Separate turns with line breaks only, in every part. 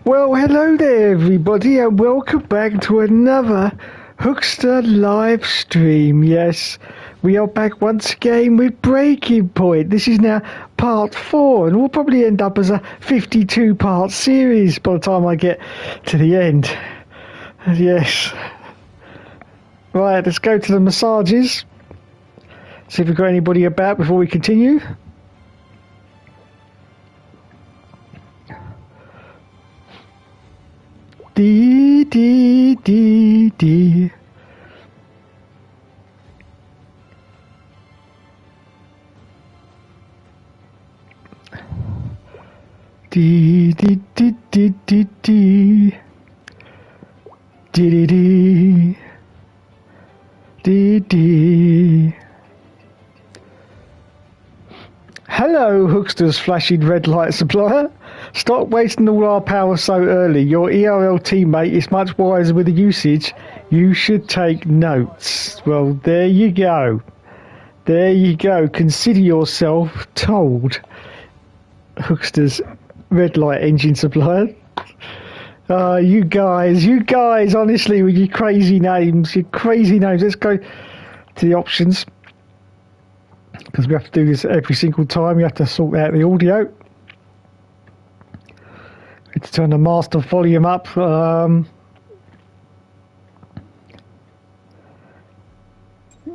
Well, hello there everybody, and welcome back to another Hookster live stream. Yes, we are back once again with Breaking Point. This is now part 4, and we'll probably end up as a 52-part series by the time I get to the end. Yes. Right, let's go to the massages. See if we've got anybody about before we continue. Dee dee dee dee. Dee dee dee dee dee dee. Dee dee dee. Dee dee. Hello, Hookster's flashing red light supplier. Stop wasting all our power so early. Your ERL teammate is much wiser with the usage. You should take notes. Well, there you go. There you go. Consider yourself told. Hookster's red light engine supplier. You guys, honestly, with your crazy names. Let's go to the options. Because we have to do this every single time. You have to sort out the audio. We have to turn the master volume up. Yeah,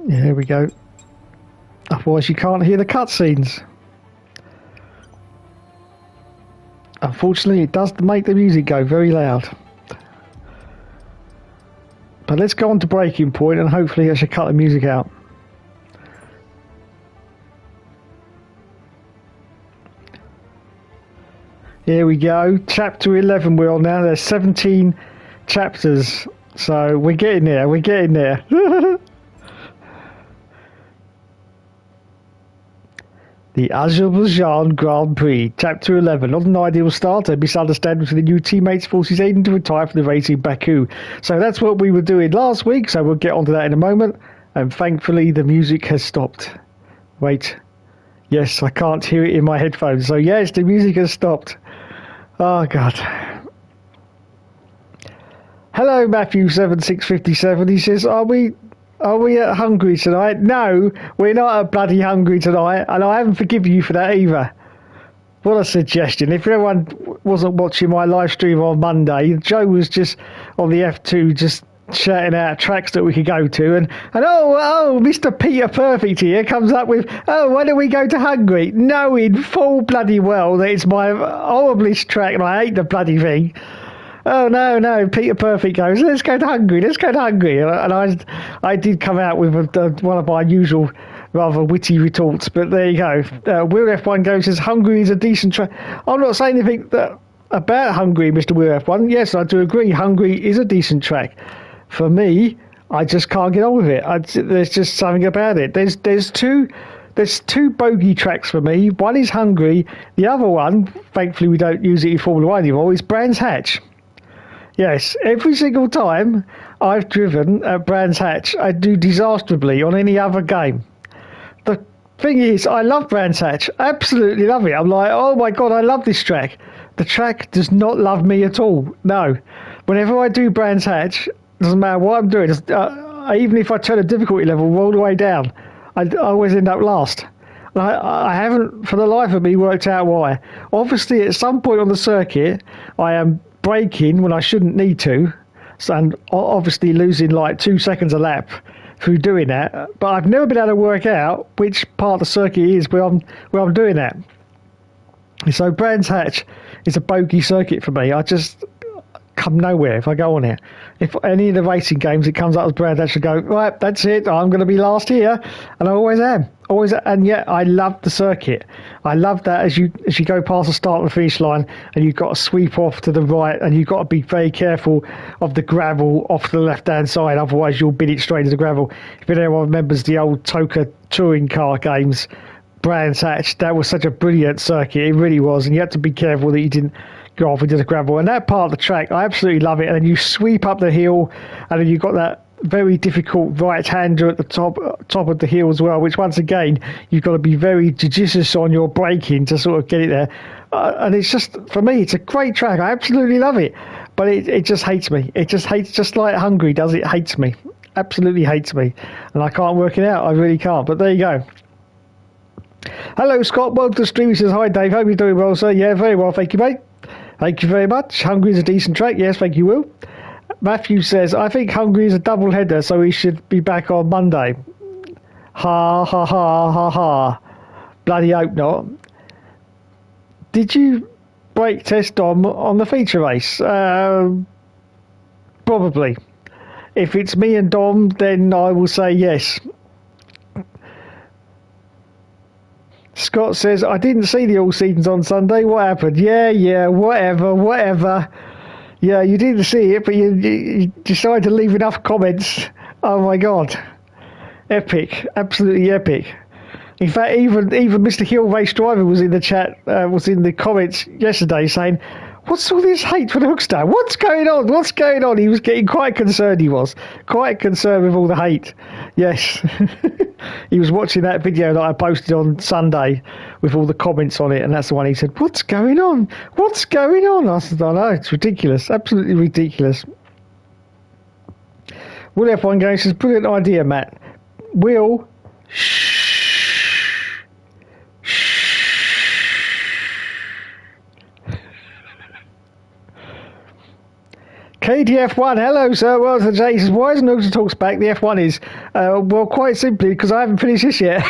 there we go. Otherwise you can't hear the cutscenes. Unfortunately, it does make the music go very loud. But let's go on to Breaking Point, and hopefully I should cut the music out. Here we go, chapter 11 we're on now. There's 17 chapters, so we're getting there. The Azerbaijan Grand Prix, chapter 11. Not an ideal start, a misunderstanding between the new teammates forces Aiden to retire from the race in Baku. So that's what we were doing last week, so we'll get onto that in a moment. And thankfully the music has stopped. Wait. Yes, I can't hear it in my headphones. So yes, the music has stopped. Oh God. Hello Matthew7657. He says, Are we at Hungary tonight? No, we're not at bloody Hungary tonight, and I haven't forgiven you for that either. What a suggestion. If anyone wasn't watching my live stream on Monday, Joe was just on the F2 just shouting out tracks that we could go to, and Mr. Peter Perfect here comes up with, why don't we go to Hungary, knowing full bloody well that it's my horriblest track and I hate the bloody thing. Oh no, Peter Perfect goes, let's go to Hungary, and I did come out with one of my usual rather witty retorts, but there you go. Weir F1 goes, says Hungary is a decent track. I'm not saying anything about Hungary, Mr. Weir F1. Yes, I do agree, Hungary is a decent track. For me, I just can't get on with it. There's just something about it. There's two bogey tracks for me. One is Hungary. The other one, thankfully we don't use it in Formula 1 anymore, is Brands Hatch. Yes, every single time I've driven at Brands Hatch, I do disastrously on any other game. The thing is, I love Brands Hatch. Absolutely love it. I'm like, oh my God, I love this track. The track does not love me at all. No. Whenever I do Brands Hatch, doesn't matter what I'm doing. Even if I turn the difficulty level all the way down, I always end up last. I haven't, for the life of me, worked out why. Obviously, at some point on the circuit, I am braking when I shouldn't need to, and obviously losing like 2 seconds a lap through doing that. But I've never been able to work out which part of the circuit is where I'm doing that. So Brands Hatch is a bogey circuit for me. come nowhere if I go on it. If any of the racing games, it comes up as Brad, I should go, right, that's it, I'm going to be last here. And I always am. Always, and yet I love the circuit. I love that as you go past the start and the finish line, and you've got to sweep off to the right, and you've got to be very careful of the gravel off to the left-hand side, otherwise you'll bin it straight into the gravel. If anyone remembers the old Toka touring car games, Brands Hatch, that was such a brilliant circuit, it really was, and you had to be careful that you didn't go off into the gravel. And that part of the track, I absolutely love it. And then you sweep up the hill, and then you've got that very difficult right-hander at the top of the hill as well, which once again, you've got to be very judicious on your braking to sort of get it there. And it's just, for me, it's a great track. I absolutely love it. But it just hates me. It just hates, just like Hungary does, it hates me. Absolutely hates me. And I can't work it out. I really can't. But there you go. Hello, Scott. Welcome to the stream. He says, hi, Dave. Hope you're doing well, sir. Yeah, very well. Thank you, mate. Thank you very much. Hungary is a decent track. Yes, thank you, Will. Matthew says, I think Hungary is a double header, so he should be back on Monday. Ha, ha, ha, ha, ha. Bloody hope not. Did you brake test Dom on the feature race? Probably. If it's me and Dom, then I will say yes. Scott says, I didn't see the All Seasons on Sunday. What happened? Yeah, whatever. Yeah, you didn't see it, but you decided to leave enough comments. Oh my God. Epic. Absolutely epic. In fact, even Mr. Hill Race Driver was in the chat, was in the comments yesterday saying, what's all this hate for the Hookster? What's going on? What's going on? He was getting quite concerned, he was. Quite concerned with all the hate. Yes. He was watching that video that I posted on Sunday with all the comments on it, and that's the one he said, what's going on? What's going on? I said, I know, it's ridiculous. Absolutely ridiculous. Will F1 going, says, brilliant idea, Matt. Will, KDF1, hello sir, well the Jay says, why isn't Hookster Talks back? The F1 is, well quite simply because I haven't finished this yet.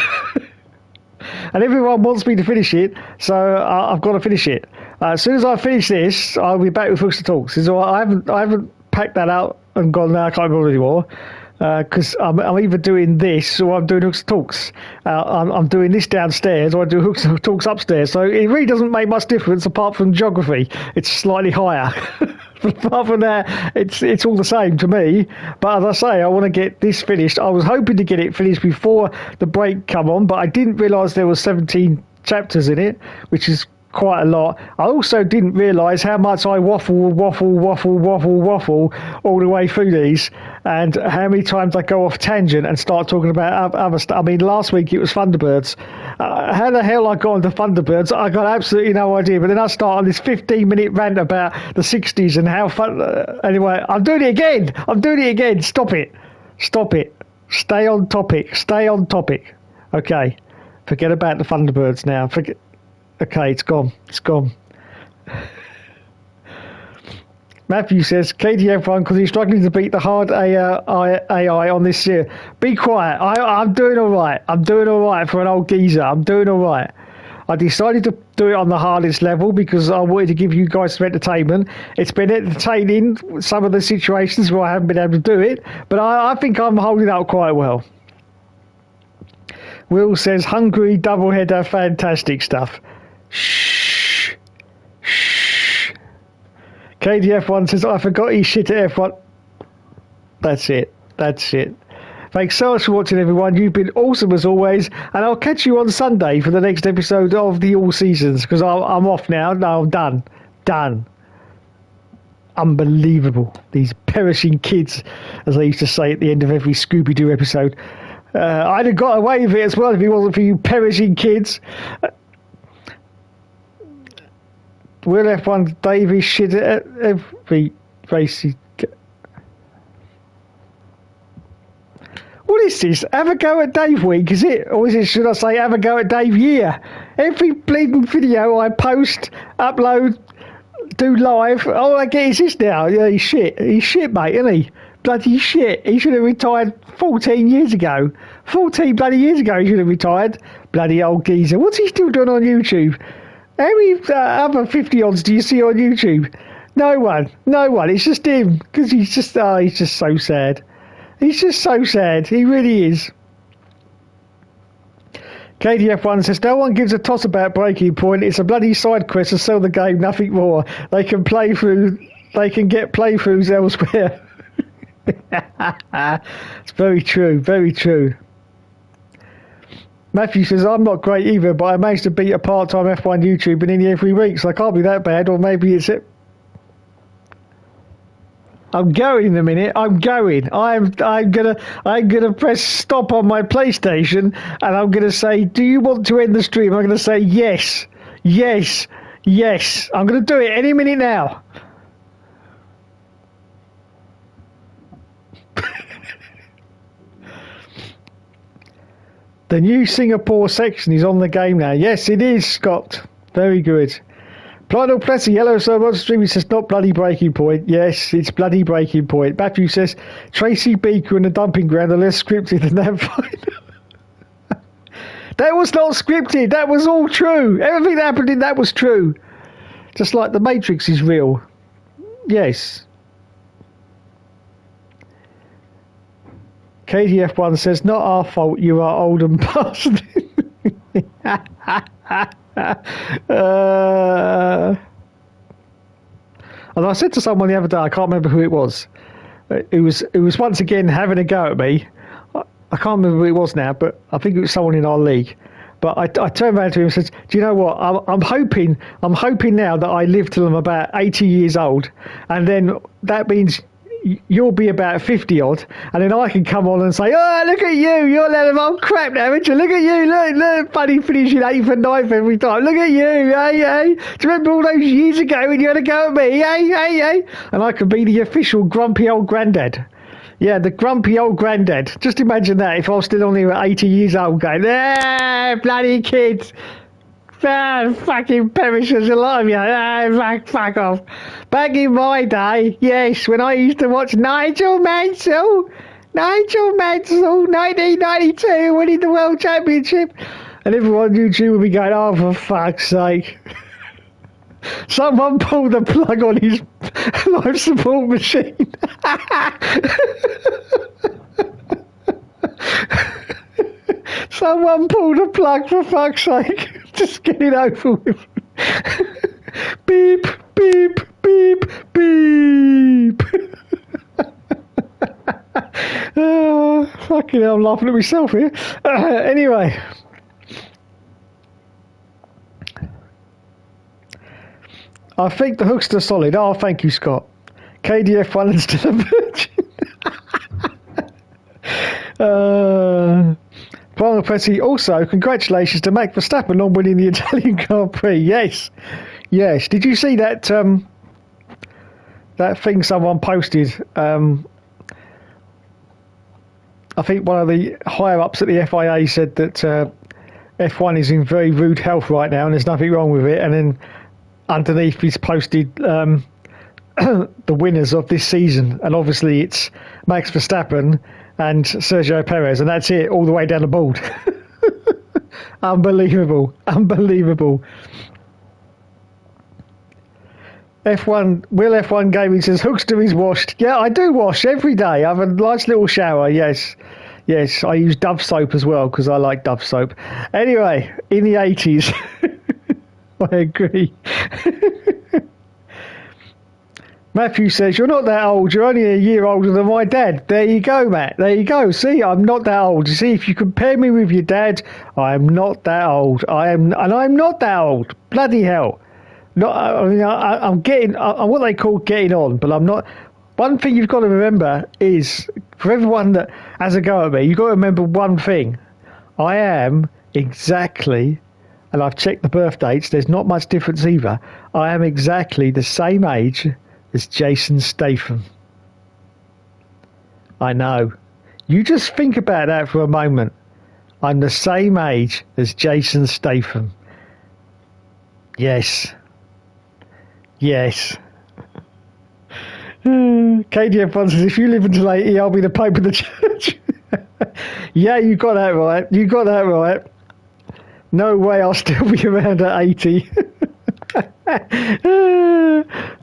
And everyone wants me to finish it, so I've got to finish it. As soon as I finish this, I'll be back with Hookster Talks. So I haven't packed that out and gone, no, I can't remember anymore. Because I'm either doing this or I'm doing Hookster Talks. I'm doing this downstairs or I do Hookster Talks upstairs. So it really doesn't make much difference apart from geography. It's slightly higher. Apart from that, it's all the same to me. But as I say, I want to get this finished. I was hoping to get it finished before the break come on, but I didn't realise there was 17 chapters in it, which is quite a lot. I also didn't realise how much I waffle all the way through these, and how many times I go off tangent and start talking about other stuff. I mean, last week it was Thunderbirds. How the hell I got into Thunderbirds, I got absolutely no idea. But then I start on this 15-minute rant about the 60s and how fun. Anyway, I'm doing it again. Stop it. Stay on topic. Okay, forget about the Thunderbirds now. Okay, it's gone. Matthew says, KDF1, because he's struggling to beat the hard AI on this year. Be quiet. I'm doing all right. For an old geezer. I'm doing all right. I decided to do it on the hardest level because I wanted to give you guys some entertainment. It's been entertaining, some of the situations where I haven't been able to do it, but I think I'm holding up quite well. Will says, Hungary doubleheader, fantastic stuff. Shh. KDF1 says, I forgot he's shit at F1. That's it. Thanks so much for watching, everyone. You've been awesome as always, and I'll catch you on Sunday for the next episode of the All Seasons, because I'm off now. No, I'm done. Unbelievable. These perishing kids, as I used to say at the end of every Scooby-Doo episode. I'd have got away with it as well if it wasn't for you perishing kids. Will F1 Davey shit at every race? What is this? Have a go at Dave week, is it? Or is it, should I say, have a go at Dave year? Every bleeding video I post, upload, do live, all I get is this now. Yeah, he's shit, mate, isn't he? Bloody shit. He should have retired 14 years ago. 14 bloody years ago he should have retired. Bloody old geezer. What's he still doing on YouTube? How many other 50-odds do you see on YouTube? No one. No one. It's just him. Because he's just so sad. He's just so sad. He really is. KDF1 says, no one gives a toss about Breaking Point. It's a bloody side quest to sell the game, nothing more. They can get playthroughs elsewhere. It's very true, very true. Matthew says, I'm not great either, but I managed to beat a part-time F1 YouTuber nearly every week, so I can't be that bad, or maybe it's it. I'm going in a minute. I'm going. I'm gonna press stop on my PlayStation, and I'm gonna say, "Do you want to end the stream?" I'm gonna say yes, yes, yes. I'm gonna do it any minute now. The new Singapore section is on the game now. Yes, it is, Scott. Very good. Lionel Plessy, hello, so much streaming says not bloody Breaking Point. Yes, it's bloody Breaking Point. Matthew says Tracy Beaker and the dumping ground are less scripted than that fight. That was not scripted. That was all true. Everything that happened in that was true. Just like the Matrix is real. Yes. KDF1 says, not our fault, you are old and past. And I said to someone the other day, I can't remember who it was. It was once again having a go at me. I can't remember who it was now, but I think it was someone in our league. But I turned around to him and said, do you know what? I'm hoping now that I live till I'm about 80 years old, and then that means you'll be about 50 odd, and then I can come on and say, oh, look at you, you're letting old crap now, aren't you? Look at you, look, buddy finishing 8th and 9th every time. Look at you, hey. Do you remember all those years ago when you had a go at me, hey? And I could be the official grumpy old granddad. Yeah, the grumpy old granddad. Just imagine that if I was still on here at 80 years old going, bloody kids. Fucking perish as alive, yeah. Fuck off. Back in my day, yes, when I used to watch Nigel Mansell, 1992, winning the World Championship, and everyone on YouTube would be going, oh, for fuck's sake. Someone pulled the plug on his life support machine. Someone pulled a plug, for fuck's sake. Just get it over with. Beep, beep, beep, beep. Fucking hell, I'm laughing at myself here. Anyway. I think the Hookster's solid. Oh, thank you, Scott. KDF1 and still a virgin. Brian Petty, also, congratulations to Max Verstappen on winning the Italian Grand Prix. Yes. Did you see that that thing someone posted? I think one of the higher-ups at the FIA said that F1 is in very rude health right now and there's nothing wrong with it. And then underneath he's posted the winners of this season. And obviously it's Max Verstappen and Sergio Perez, and that's it, all the way down the board. Unbelievable. Will F1 Gaming says, Hookster is washed. Yeah, I do wash every day. I have a nice little shower, yes. I use Dove soap as well, because I like Dove soap. Anyway, in the 80s. I agree. Matthew says, you're not that old. You're only a year older than my dad. There you go, Matt. There you go. See, I'm not that old. You see, if you compare me with your dad, I'm not that old. I'm not that old. Bloody hell. I'm getting, I'm what they call getting on, but I'm not. One thing you've got to remember is, for everyone that has a go at me, you've got to remember one thing. I am exactly, and I've checked the birth dates, there's not much difference either. I am exactly the same age as Jason Statham. I know. You just think about that for a moment. I'm the same age as Jason Statham. Yes. KDF1 says, if you live until 80, I'll be the Pope of the Church. Yeah, you got that right. No way I'll still be around at 80.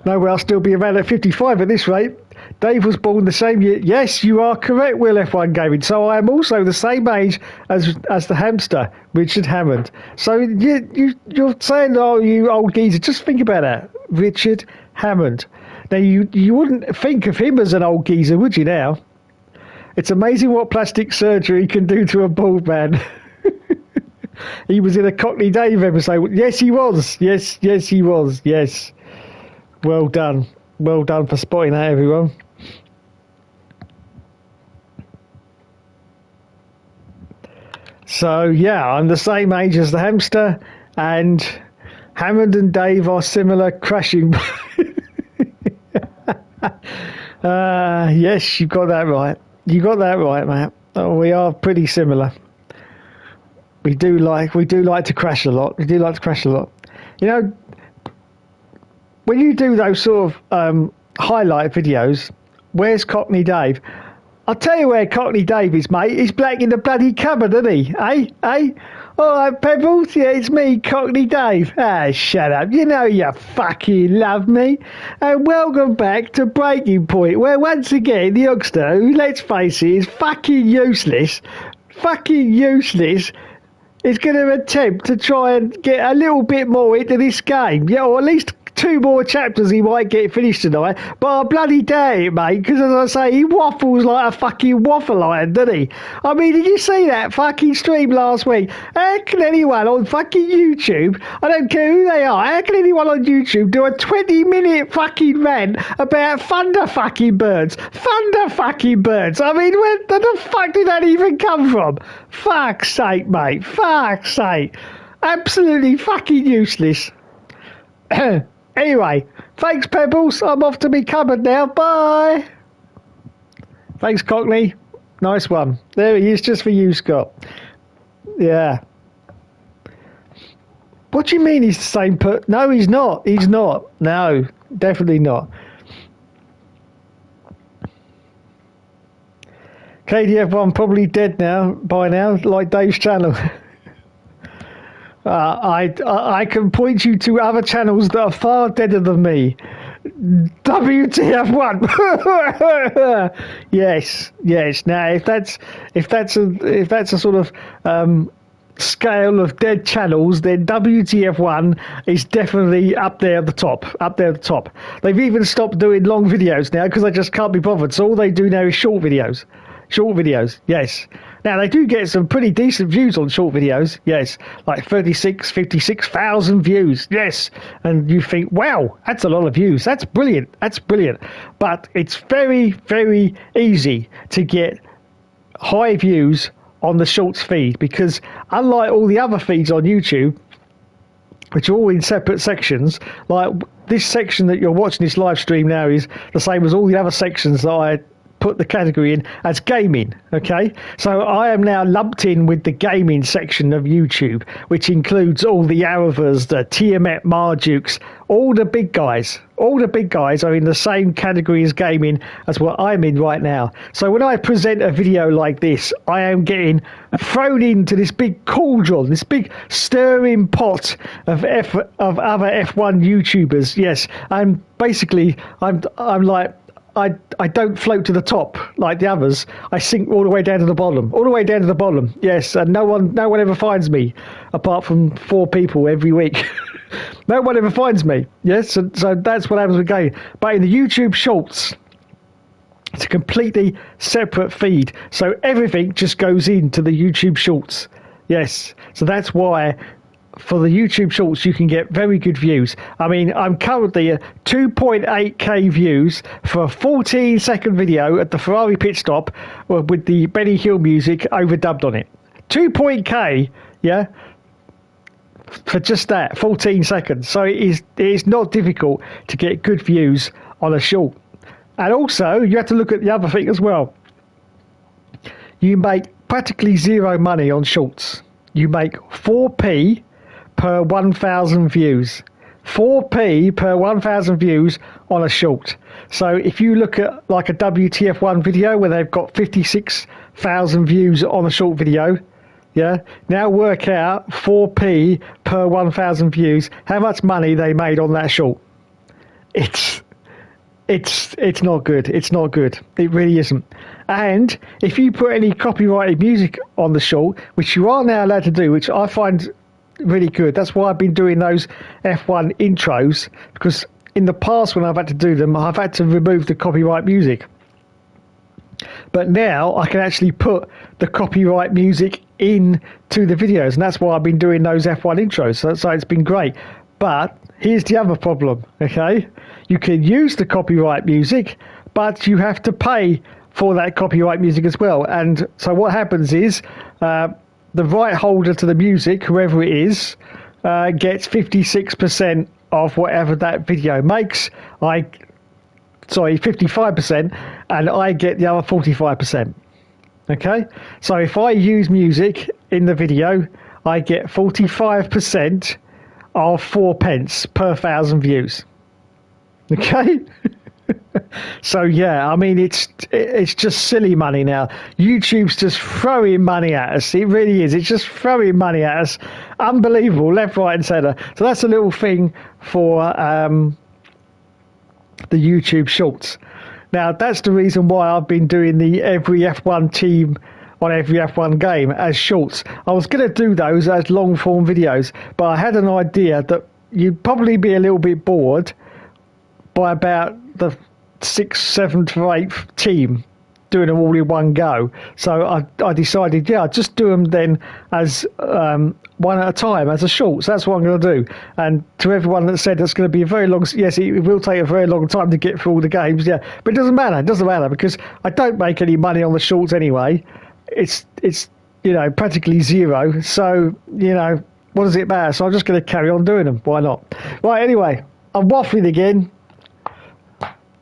No, well, I'll still be around at 55 at this rate. Dave was born the same year. Yes, you are correct, Will F1 Gaming. So I am also the same age as the hamster, Richard Hammond. So you're saying, oh, you old geezer. Just think about that, Richard Hammond. Now, you wouldn't think of him as an old geezer, would you now? It's amazing what plastic surgery can do to a bald man. He was in a Cockney Dave episode. Yes, he was. Yes, he was. Yes. Well done. Well done for spotting that, everyone. So, yeah, I'm the same age as the hamster, and Hammond and Dave are similar crashing. Yes, you got that right. You got that right, Matt. Oh, we are pretty similar. We do like to crash a lot. We do like to crash a lot. You know, when you do those sort of highlight videos, where's Cockney Dave? I'll tell you where Cockney Dave is, mate. He's black in the bloody cupboard, isn't he? Eh? All right, Pebbles? Yeah, it's me, Cockney Dave. Ah, shut up. You know you fucking love me. And welcome back to Breaking Point, where once again the Hookster, who, let's face it, is fucking useless, is going to attempt to try and get a little bit more into this game. Yeah, or at least 2 more chapters he might get finished tonight, but I bloody dare it, mate, because as I say, he waffles like a fucking waffle iron, doesn't he? I mean, did you see that fucking stream last week? How can anyone on fucking YouTube, I don't care who they are, how can anyone on YouTube do a 20-minute fucking rant about thunder fucking birds? Thunder fucking birds! I mean, where the fuck did that even come from? Fuck's sake, mate. Fuck's sake. Absolutely fucking useless. Anyway, thanks, Pebbles. I'm off to be cupboard now. Bye. Thanks, Cockney. Nice one. There he is, just for you, Scott. Yeah. What do you mean he's the same No, he's not. He's not. No, definitely not. KDF1 probably dead by now, like Dave's channel. I can point you to other channels that are far deader than me. WTF1. Yes. Now, if that's a sort of scale of dead channels, then WTF1 is definitely up there at the top. They've even stopped doing long videos now because they just can't be bothered. So all they do now is short videos. Yes. Now, they do get some pretty decent views on short videos, yes, like 56,000 views, yes. And you think, wow, that's a lot of views. That's brilliant. But it's very, very easy to get high views on the shorts feed because unlike all the other feeds on YouTube, which are all in separate sections, like this section that you're watching this live stream now is the same as all the other sections that I put the category in as gaming. Okay, so I am now lumped in with the gaming section of YouTube, which includes all the Aravas, the Tiamat Mardukes, all the big guys are in the same category as gaming as what I'm in right now. So when I present a video like this, I am getting thrown into this big cauldron, this big stirring pot of other F1 YouTubers. Yes, I'm like, I don't float to the top like the others. I sink all the way down to the bottom. Yes, and no one ever finds me, apart from 4 people every week. No one ever finds me. Yes, so that's what happens with gaming. But in the YouTube Shorts, it's a completely separate feed. So everything just goes into the YouTube Shorts. Yes, so that's why for the YouTube Shorts, you can get very good views. I mean, I'm currently at 2.8k views for a 14-second video at the Ferrari pit stop with the Benny Hill music overdubbed on it. 2.k, yeah, for just that, 14 seconds. So it is not difficult to get good views on a short. And also, you have to look at the other thing as well. You make practically zero money on shorts. You make 4p per 1,000 views. 4p per 1,000 views on a short. So if you look at like a WTF1 video where they've got 56,000 views on a short video, Yeah. Now work out 4p per 1,000 views. How much money they made on that short? It's not good. It's not good. It really isn't. And if you put any copyrighted music on the short, which you are now allowed to do, which I find really good. That's why I've been doing those F1 intros, because in the past when I've had to do them, I've had to remove the copyright music. But now I can actually put the copyright music into the videos, and that's why I've been doing those F1 intros. So it's been great. But here's the other problem, okay? You can use the copyright music, but you have to pay for that copyright music as well. And so what happens is the right holder to the music, whoever it is, gets 56% of whatever that video makes. 55%, and I get the other 45%. Okay? So if I use music in the video, I get 45% of 4 pence per 1,000 views. Okay? So yeah, I mean it's just silly money now. YouTube's just throwing money at us. It really is. It's just throwing money at us. Unbelievable, left, right, and centre. So that's a little thing for the YouTube shorts. Now that's the reason why I've been doing the every F1 team on every F1 game as shorts. I was going to do those as long form videos, but I had an idea that you'd probably be a little bit bored by about the 6th, 7th or 8th team doing them all in one go. So I decided, yeah, I'll just do them then as one at a time, as a short. So that's what I'm going to do. And to everyone that said it's going to be a very long, yes, it will take a very long time to get through all the games, yeah. But it doesn't matter. It doesn't matter because I don't make any money on the shorts anyway. It's practically zero. So, what does it matter? So I'm just going to carry on doing them. Why not? Right, anyway, I'm waffling again.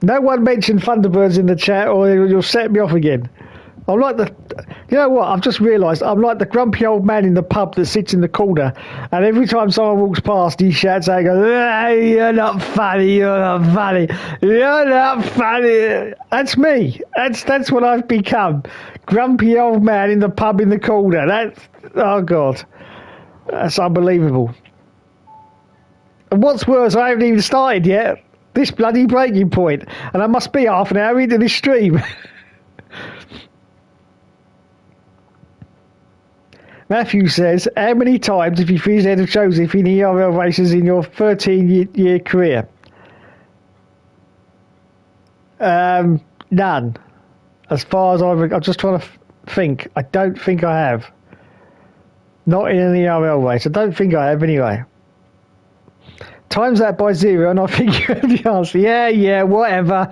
No one mentioned Thunderbirds in the chat or you'll set me off again. I'm like you know what? I've just realised I'm like the grumpy old man in the pub that sits in the corner, and every time someone walks past, he shouts out, "Hey, you're not funny, you're not funny, you're not funny." That's me. That's what I've become. Grumpy old man in the pub in the corner. Oh God, that's unbelievable. And what's worse, I haven't even started yet. This bloody breaking point, and I must be half an hour into this stream. Matthew says, how many times have you finished ahead of Joseph in ERL races in your 13-year career? None. As far as I'm just trying to think. I don't think I have. Not in an ERL race. I don't think I have anyway. Times that by 0 and I think you have the answer. Yeah, whatever.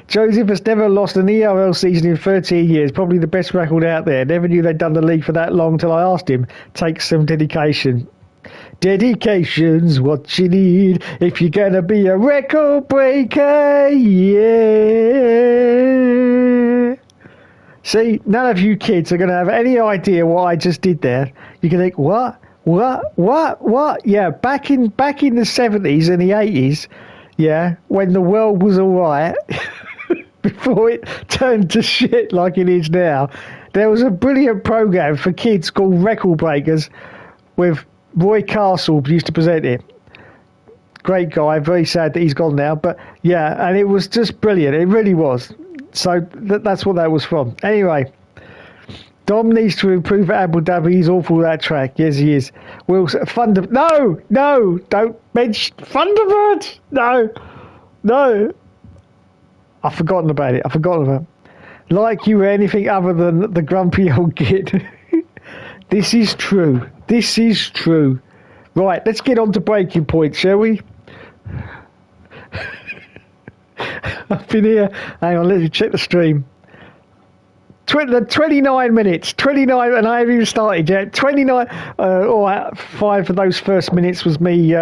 Joseph has never lost an ERL season in 13 years. Probably the best record out there. Never knew they'd done the league for that long till I asked him. Takes some dedication. Dedication's what you need if you're going to be a record breaker. Yeah. See, none of you kids are going to have any idea what I just did there. You can think, what? Yeah, back in the 70s and the 80s, yeah, when the world was all right, before it turned to shit like it is now, there was a brilliant program for kids called Record Breakers with Roy Castle used to present it. Great guy, very sad that he's gone now, but yeah, and it was just brilliant. It really was. So that's what that was from. Anyway. Dom needs to improve at Abu Dhabi. He's awful at that track. Yes, he is. No, don't mention Thunderbird. No. I've forgotten about it. Like you were anything other than the grumpy old kid. This is true. Right, let's get on to breaking point, shall we? I've been here. Hang on, let me check the stream. 29 minutes, 29, and I haven't even started yet. 29, all right, 5 of those first minutes was me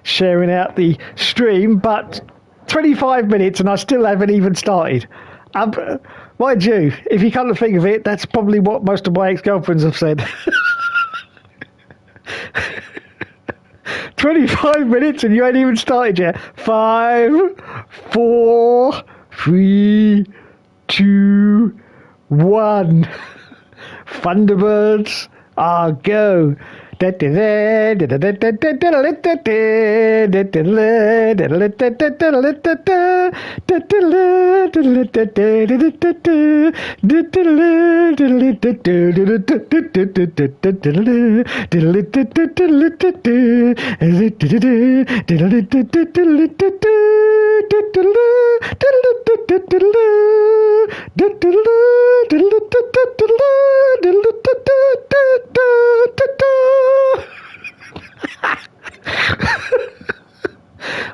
sharing out the stream, but 25 minutes and I still haven't even started. Mind you, if you come to think of it, that's probably what most of my ex-girlfriends have said. 25 minutes and you ain't even started yet. 5, 4, 3, 2, 1. Thunderbirds I'll go.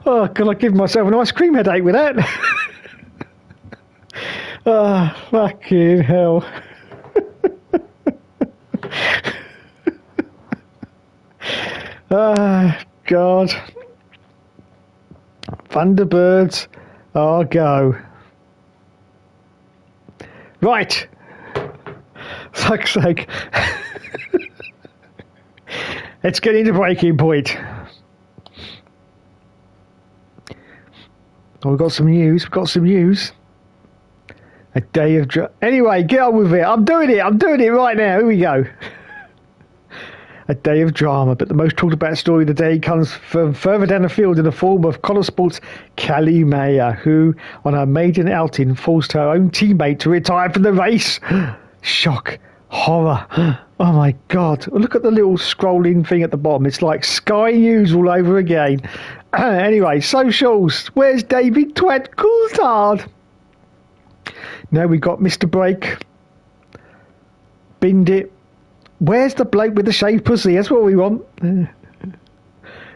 Oh, God, I give myself an ice cream headache with that. Oh, fucking hell. Oh, God. Thunderbirds, I'll go. Right. Fuck's sake. Let's get into breaking point. Oh, we've got some news. A day of anyway, get on with it. I'm doing it right now. Here we go. A day of drama, but the most talked about story of the day comes from further down the field in the form of Connor Sports' Callie Mayer, who, on her maiden outing, forced her own teammate to retire from the race. Shock. Horror. Oh my God. Look at the little scrolling thing at the bottom. It's like Sky News all over again. Anyway, socials. Where's David Twat Coulthard? Now we got Mr. Break. Binned it. Where's the bloke with the shaved pussy? That's what we want. An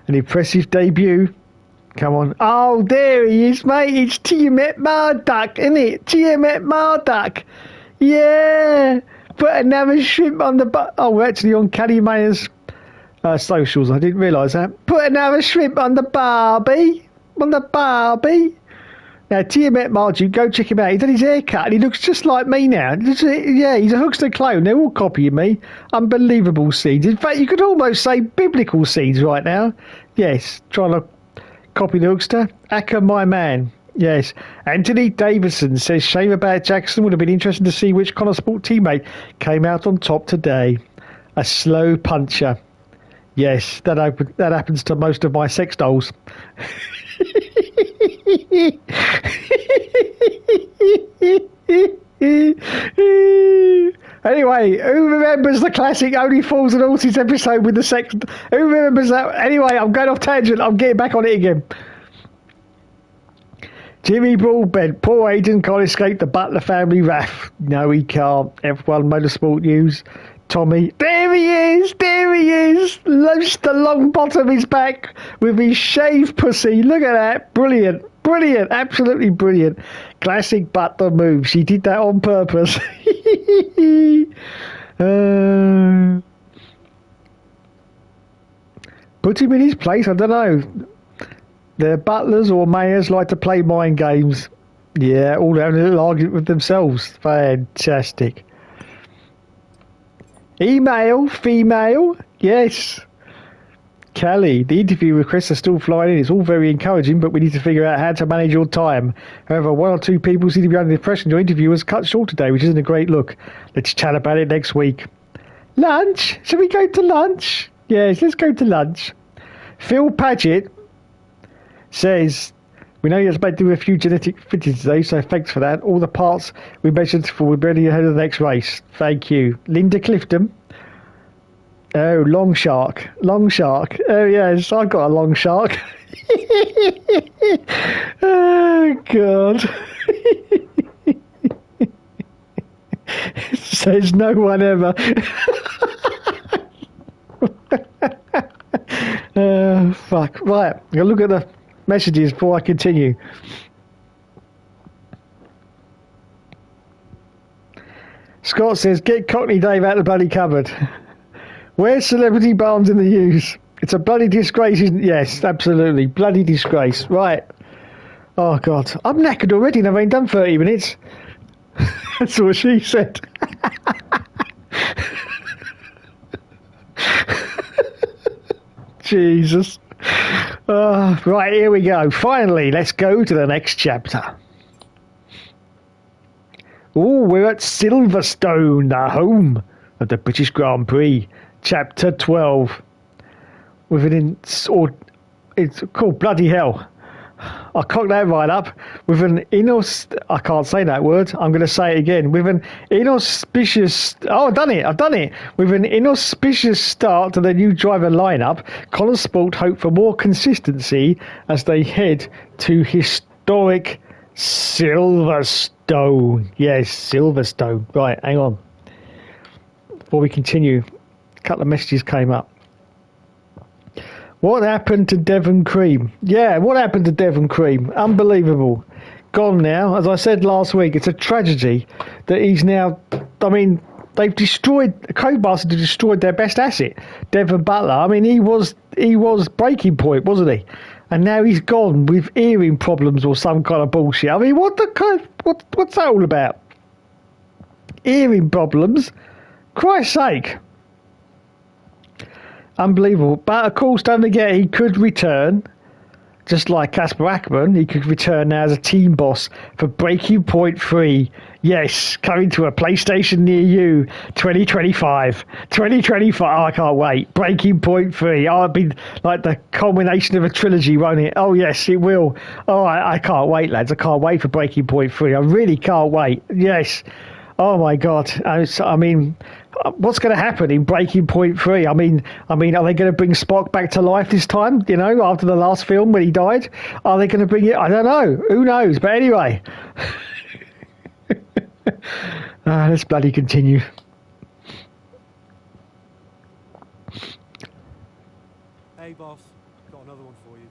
impressive debut. Come on. Oh, there he is, mate. It's Tiamat Marduk, isn't it? Tiamat Marduk. Yeah. Put another shrimp on the oh, we're actually on Callie Mayer's socials. I didn't realise that. Put another shrimp on the Barbie. On the Barbie. Now, Tiamat Marduk, go check him out. He's had his hair cut and he looks just like me now. Yeah, he's a Hookster clone. They're all copying me. Unbelievable scenes. In fact, you could almost say biblical scenes right now. Yes, trying to copy the Hookster. Acker, my man. Yes. Anthony Davison says, shame about Jackson. Would have been interesting to see which Connor Sport teammate came out on top today. A slow puncher. Yes, that happens to most of my sex dolls. Anyway, who remembers the classic Only Fools and Horses episode with the sex? Who remembers that? Anyway, I'm going off tangent. I'm getting back on it again. Jimmy Broadbent. Poor Aidan can't escape the Butler family wrath. No, he can't. F1 Motorsport News. Tommy. There he is. Just the long bottom of his back with his shaved pussy. Look at that. Brilliant. Absolutely brilliant. Classic Butler move. She did that on purpose. Put him in his place. I don't know. The Butlers or Mayers like to play mind games. Yeah, all having a little argument with themselves. Fantastic. Email, female, yes. Callie, the interview requests are still flying in. It's all very encouraging, but we need to figure out how to manage your time. However, one or two people seem to be under the impression your interview was cut short today, which isn't a great look. Let's chat about it next week. Lunch? Shall we go to lunch? Yes, let's go to lunch. Phil Paget says, we know you're about to do a few genetic fittings today, so thanks for that. All the parts we mentioned before, we're barely ahead of the next race. Thank you. Linda Clifton. Oh, long shark. Oh, yes, I've got a long shark. Oh, God. Says no one ever. Fuck. Right, I'm going to look at the messages before I continue. Scott says, get Cockney Dave out of the bloody cupboard. Where's Celebrity Barnes in the news? It's a bloody disgrace, isn't it? Yes, absolutely. Bloody disgrace. Right. Oh, God. I'm knackered already and I've only done 30 minutes. That's what she said. Jesus. Right, here we go. Finally, let's go to the next chapter. Oh, we're at Silverstone, the home of the British Grand Prix, Chapter 12. It's called Bloody Hell. I cocked that right up with an I can't say that word. I'm going to say it again. With an inauspicious... Oh, I've done it. With an inauspicious start to the new driver lineup, Connor Sport hope for more consistency as they head to historic Silverstone. Yes, Silverstone. Right, hang on. Before we continue, a couple of messages came up. What happened to Devon Cream? Yeah, what happened to Devon Cream? Unbelievable. Gone now. As I said last week, it's a tragedy that he's now... I mean, they've destroyed... Codemasters have destroyed their best asset, Devon Butler. I mean, he was breaking point, wasn't he? And now he's gone with hearing problems or some kind of bullshit. I mean, what's that all about? Hearing problems? Christ's sake. Unbelievable. But of course, don't forget, he could return, just like Casper Ackerman, he could return now as a team boss for Breaking Point 3. Yes, coming to a PlayStation near you, 2025. 2025, oh, I can't wait. Breaking Point 3. Oh, it'll be like the culmination of a trilogy, won't it? Oh, yes, it will. Oh, I can't wait, lads. I can't wait for Breaking Point 3. I really can't wait. Yes. Oh, my God. I mean... What's going to happen in Breaking Point 3? I mean, are they going to bring Spock back to life this time? You know, after the last film when he died, are they going to bring it? I don't know. Who knows? But anyway, let's bloody continue.
Hey, boss, got another one for you.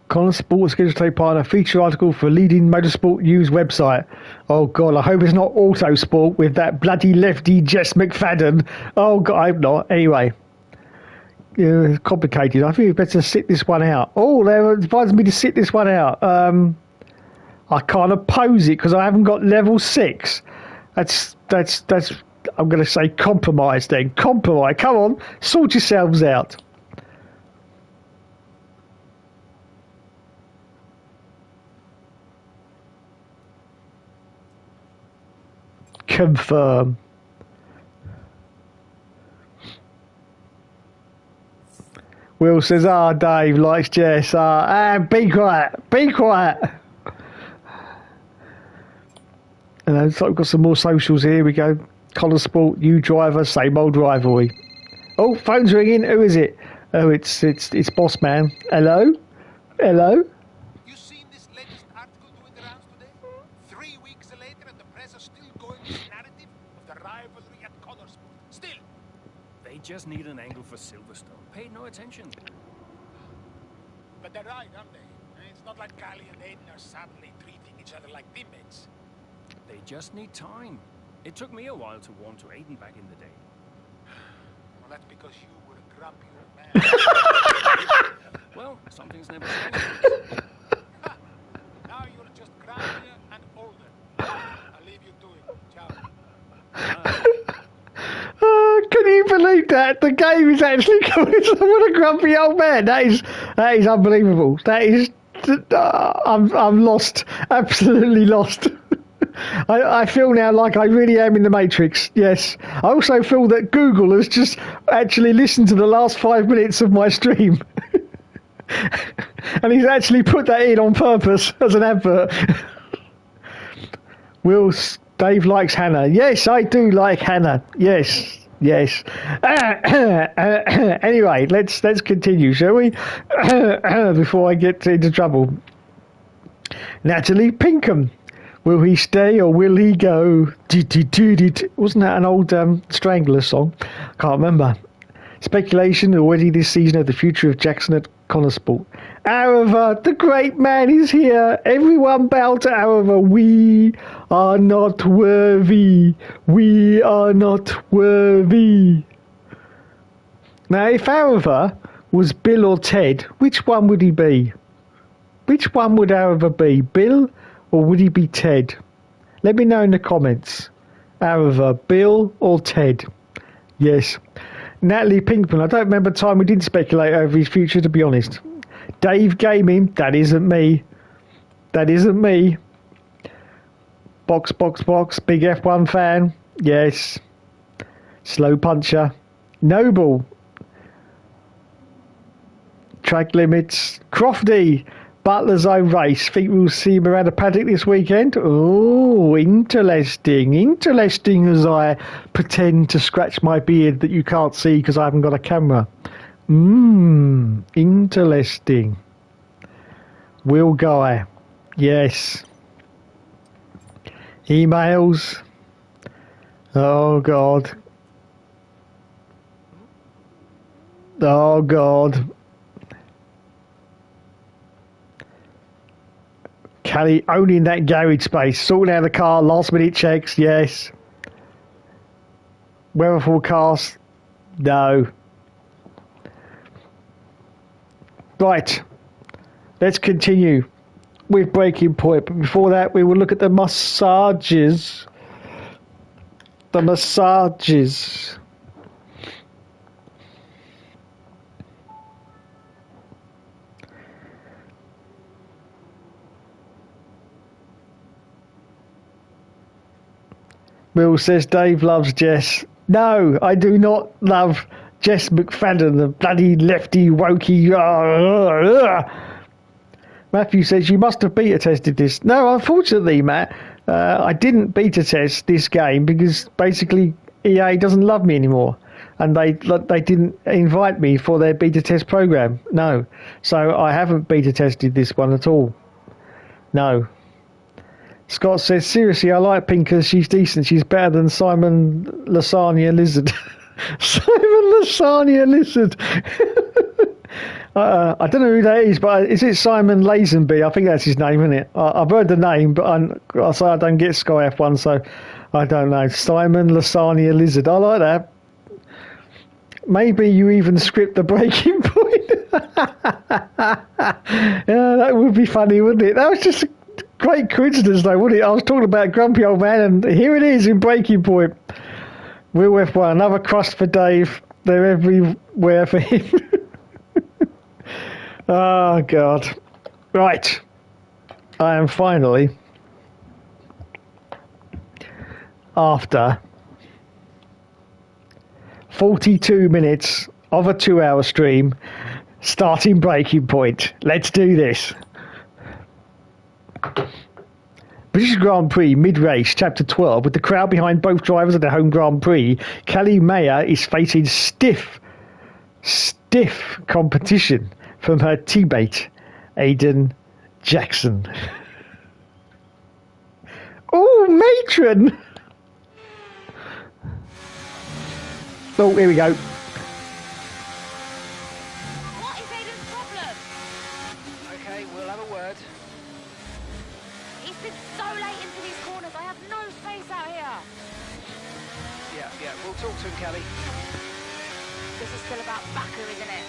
Connor Sport is scheduled to take part in a feature article for a leading motorsport news website. Oh, God, I hope it's not Autosport with that bloody lefty Jess McFadden. Oh, God, I hope not. Anyway, it's complicated. I think we better sit this one out. Oh, they advised me to sit this one out. I can't oppose it because I haven't got level 6. That's. I'm going to say compromise then. Compromise. Come on, sort yourselves out. Confirm. Will says, Dave likes Jess. Be quiet. Be quiet. And so we've got some more socials here. We go. Connor Sport, new driver, same old rivalry. Oh, phone's ringing. Who is it? Oh, it's Boss Man. Hello? Hello?
You seen this latest article doing the rounds today? 3 weeks later and the press are still going with the narrative of the rivalry at Connor Sport. Still.
They just need an angle for Silverstone. Paid no attention.
But they're right, aren't they? It's not like Callie and Aiden are suddenly treating each other like teammates.
They just need time. It took me a while to warm to Aiden back in the day.
Well, that's because you were a grumpier man.
Well, something's never changed.
Now you're just grumpier and older. I'll leave you to it. Ciao.
Can you believe that? The game is actually calling someone a grumpy old man. That is unbelievable. That is... I'm lost. Absolutely lost. I feel now like I really am in the Matrix. Yes. I also feel that Google has just actually listened to the last 5 minutes of my stream. And he's actually put that in on purpose as an advert. Dave likes Hannah. Yes, I do like Hannah. Yes. Anyway, let's continue, shall we? Before I get into trouble. Natalie Pinkham. Will he stay or will he go? Wasn't that an old Strangler song? Can't remember. Speculation already this season of the future of Jackson at Connor Sport. However, the great man is here. Everyone bow to However. We are not worthy. We are not worthy. Now, if However was Bill or Ted, which one would he be? Which one would However be? Bill or would he be Ted? Let me know in the comments. However, Bill or Ted? Yes. Natalie Pinkman, I don't remember a time we didn't speculate over his future, to be honest. Dave Gaming, that isn't me. That isn't me. Box, big F1 fan. Yes. Slow puncher. Noble. Track limits. Crofty. Butler's own race. Think we'll see him around the paddock this weekend? Oh, interesting. Interesting as I pretend to scratch my beard that you can't see because I haven't got a camera. Interesting. Will Guy. Yes. Emails. Oh, God. Oh, God. Callie owning that garage space, sorting out the car, last minute checks, yes. Weather forecast, no. Right, let's continue with Breaking Point. But before that, we will look at the massages. The massages. Will says Dave loves Jess. No, I do not love Jess McFadden, the bloody lefty wokey. Matthew says you must have beta tested this. No, unfortunately, Matt, I didn't beta test this game because basically EA doesn't love me anymore, and they didn't invite me for their beta test program. No, so I haven't beta tested this one at all. No. Scott says, seriously, I like Pinker. She's decent. She's better than Simon Lasagna Lizard. Simon Lasagna Lizard. I don't know who that is, but is it Simon Lazenby? I think that's his name, isn't it? I've heard the name, but I say I don't get Sky F1, so I don't know. Simon Lasagna Lizard. I like that. Maybe you even script the Breaking Point. Yeah, that would be funny, wouldn't it? That was just a great coincidence, though, wouldn't it? I was talking about Grumpy Old Man, and here it is in Breaking Point. Will F1, another crust for Dave. They're everywhere for him. Oh, God. Right. I am finally, after 42 minutes of a 2-hour stream, starting Breaking Point. Let's do this. British Grand Prix mid-race, Chapter 12, with the crowd behind both drivers at the home Grand Prix. Callie Mayer is facing stiff competition from her teammate, Aiden Jackson. Oh, matron! Oh, here we go.
What is Aiden's problem?
Okay, we'll have a word.
He's been so late into these corners. I have no space out here.
Yeah, we'll talk to him, Kelly.
This is still about Baku, isn't it?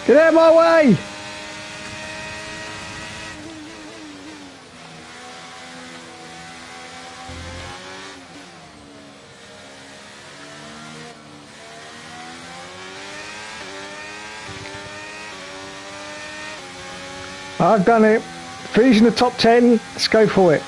Get out of my way! I've done it. Finishing the top 10. Let's go for it.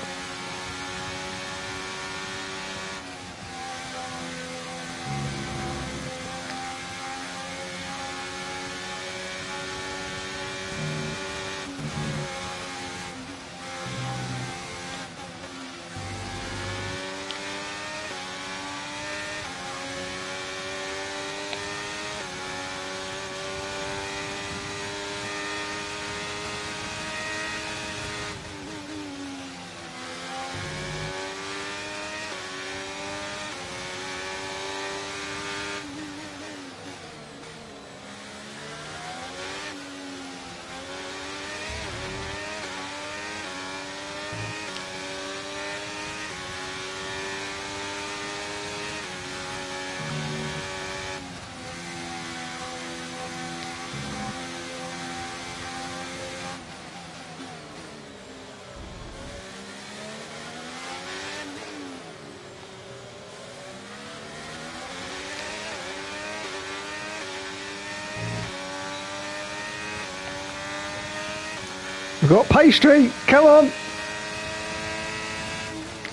We've got pastry. Come on.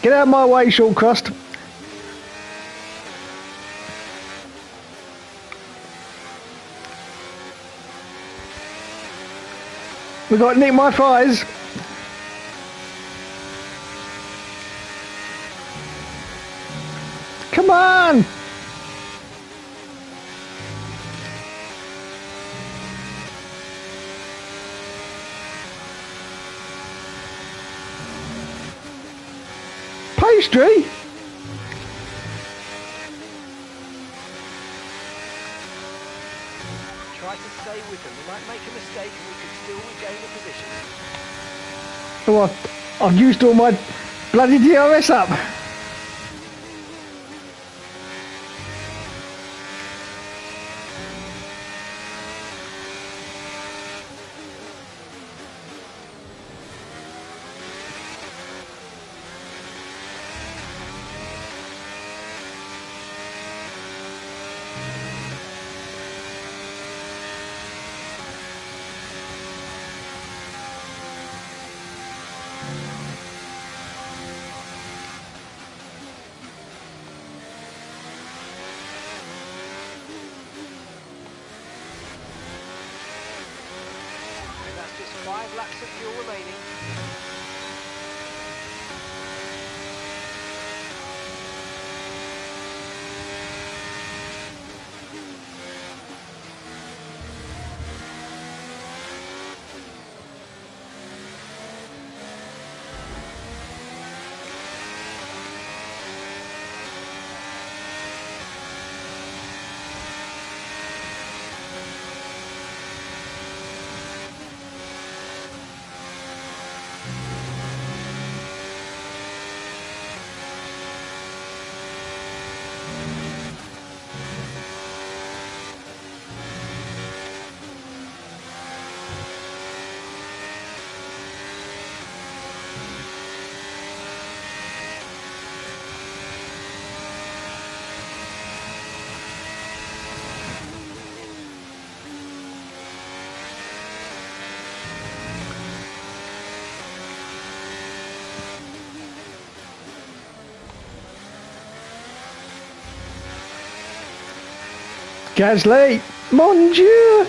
Get out of my way, short crust. We've got Nick My Fries. Come on. Pastry?
Try to stay with them. We might make a mistake and we could still regain the position.
Oh, I've used all my bloody DRS up.
And that's just 5 laps of fuel remaining.
Gasly, mon Dieu!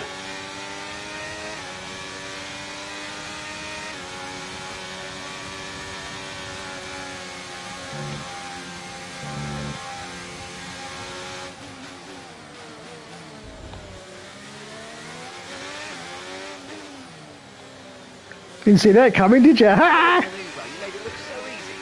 Didn't see that coming, did you? Ha!
You made it look so easy.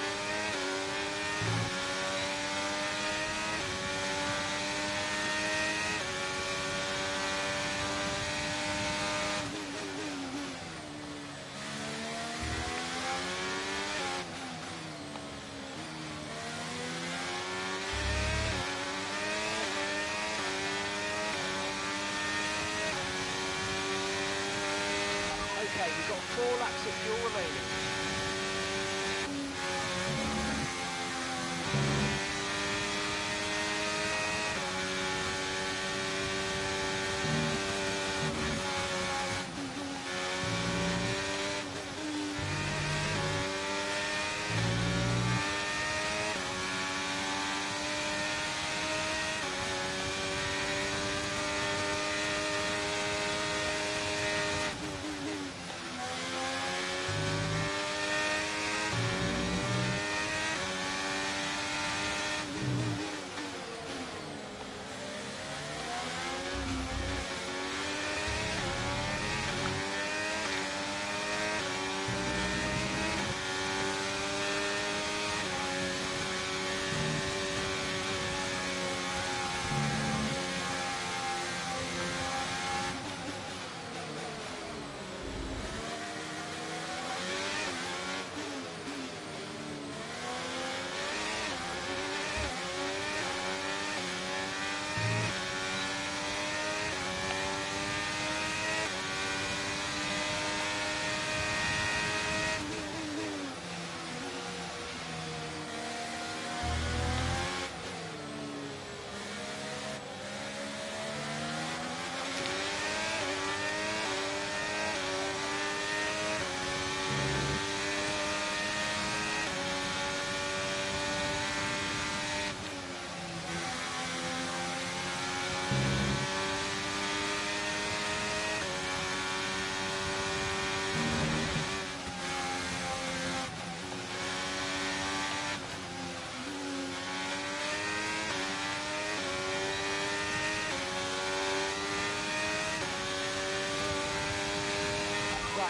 Okay, we've got 4 laps of fuel remaining.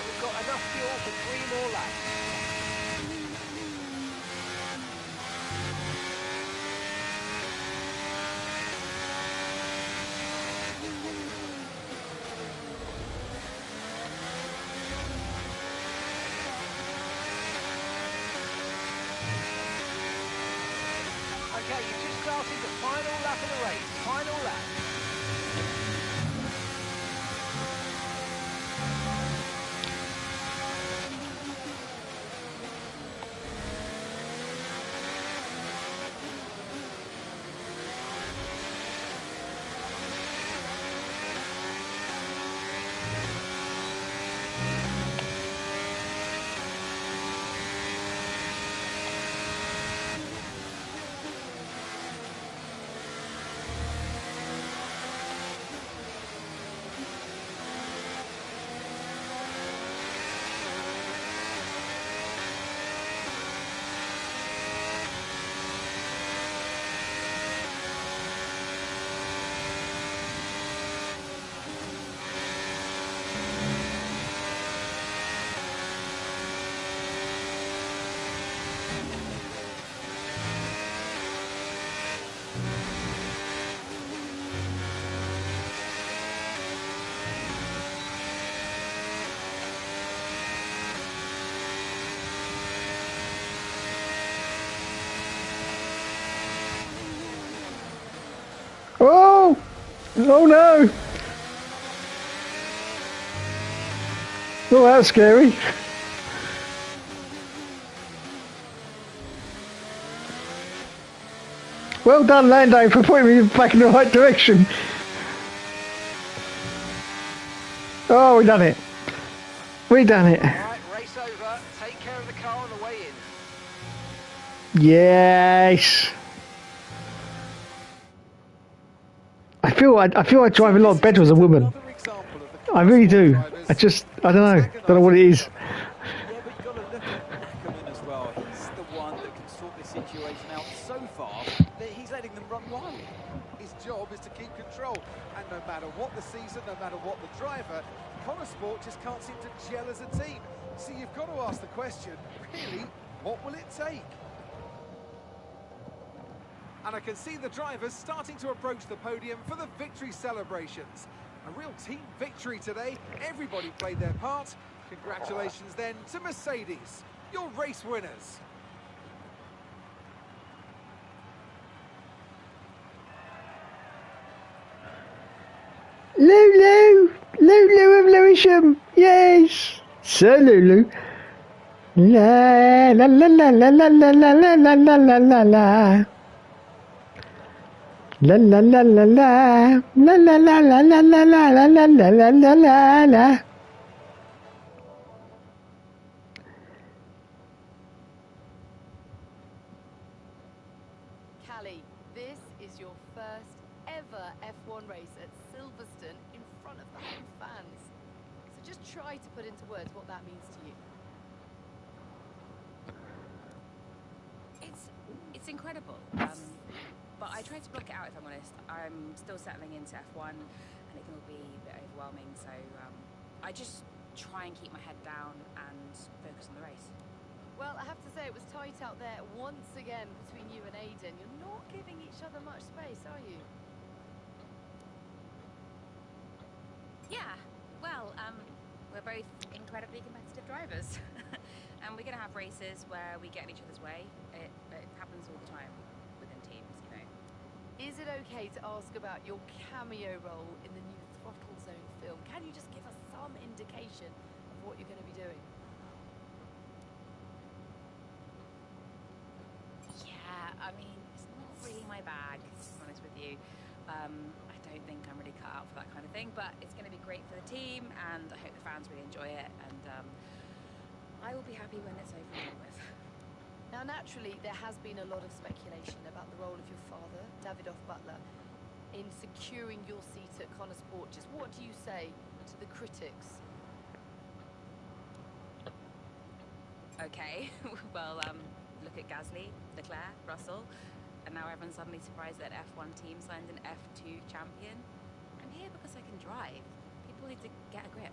Right, we've got enough fuel for 3 more laps. Okay, you've just started the final lap of the race. Final lap.
Oh! Oh no! Oh, that's scary. Well done, Lando, for putting me back in the right direction. Oh, we done it. We done it.
Right, race over. Take care of the car on the way in.
Yes. I feel I drive a lot better as a woman. I really do. I don't know. Don't know what it is.
Yeah, but you've got to look at Ackerman as well. He's the one that can sort this situation out so far that he's letting them run wild.
His job is to keep control, and no matter what the season, no matter what the driver, Connor Sport just can't seem to gel as a team. So you've got to ask the question, really, what will it take? And I can see the drivers starting to approach the podium for the victory celebrations. A real team victory today. Everybody played their part. Congratulations then to Mercedes, your race winners.
Lulu! Lulu of Lewisham! Yes! Sir Lulu. La la la la la la la la la la la la la la. La la la la la la la la la la la la la la la la la la.
Callie, this is your first ever F1 race at Silverstone in front of the home fans. So just try to put into words what that means to you.
It's incredible. But I try to block it out if I'm honest. I'm still settling into F1 and it can all be a bit overwhelming, so I just try and keep my head down and focus on the race.
Well, I have to say it was tight out there once again between you and Aiden. You're not giving each other much space, are you?
Yeah, well, we're both incredibly competitive drivers. And we're going to have races where we get in each other's way. It happens all the time within teams, you know.
Is it okay to ask about your cameo role in the new Throttle Zone film? Can you just give us some indication of what you're going to be doing?
Yeah, I mean, it's not really my bag, to be honest with you. I don't think I'm really cut out for that kind of thing, but it's going to be great for the team, and I hope the fans really enjoy it, and I will be happy when it's over and done with.
Now, naturally, there has been a lot of speculation about the role of your father, Davidoff Butler, in securing your seat at Connor Sport. Just what do you say to the critics?
Okay, well, look at Gasly, Leclerc, Russell, and now everyone's suddenly surprised that F1 team signed an F2 champion. I'm here because I can drive. People need to get a grip.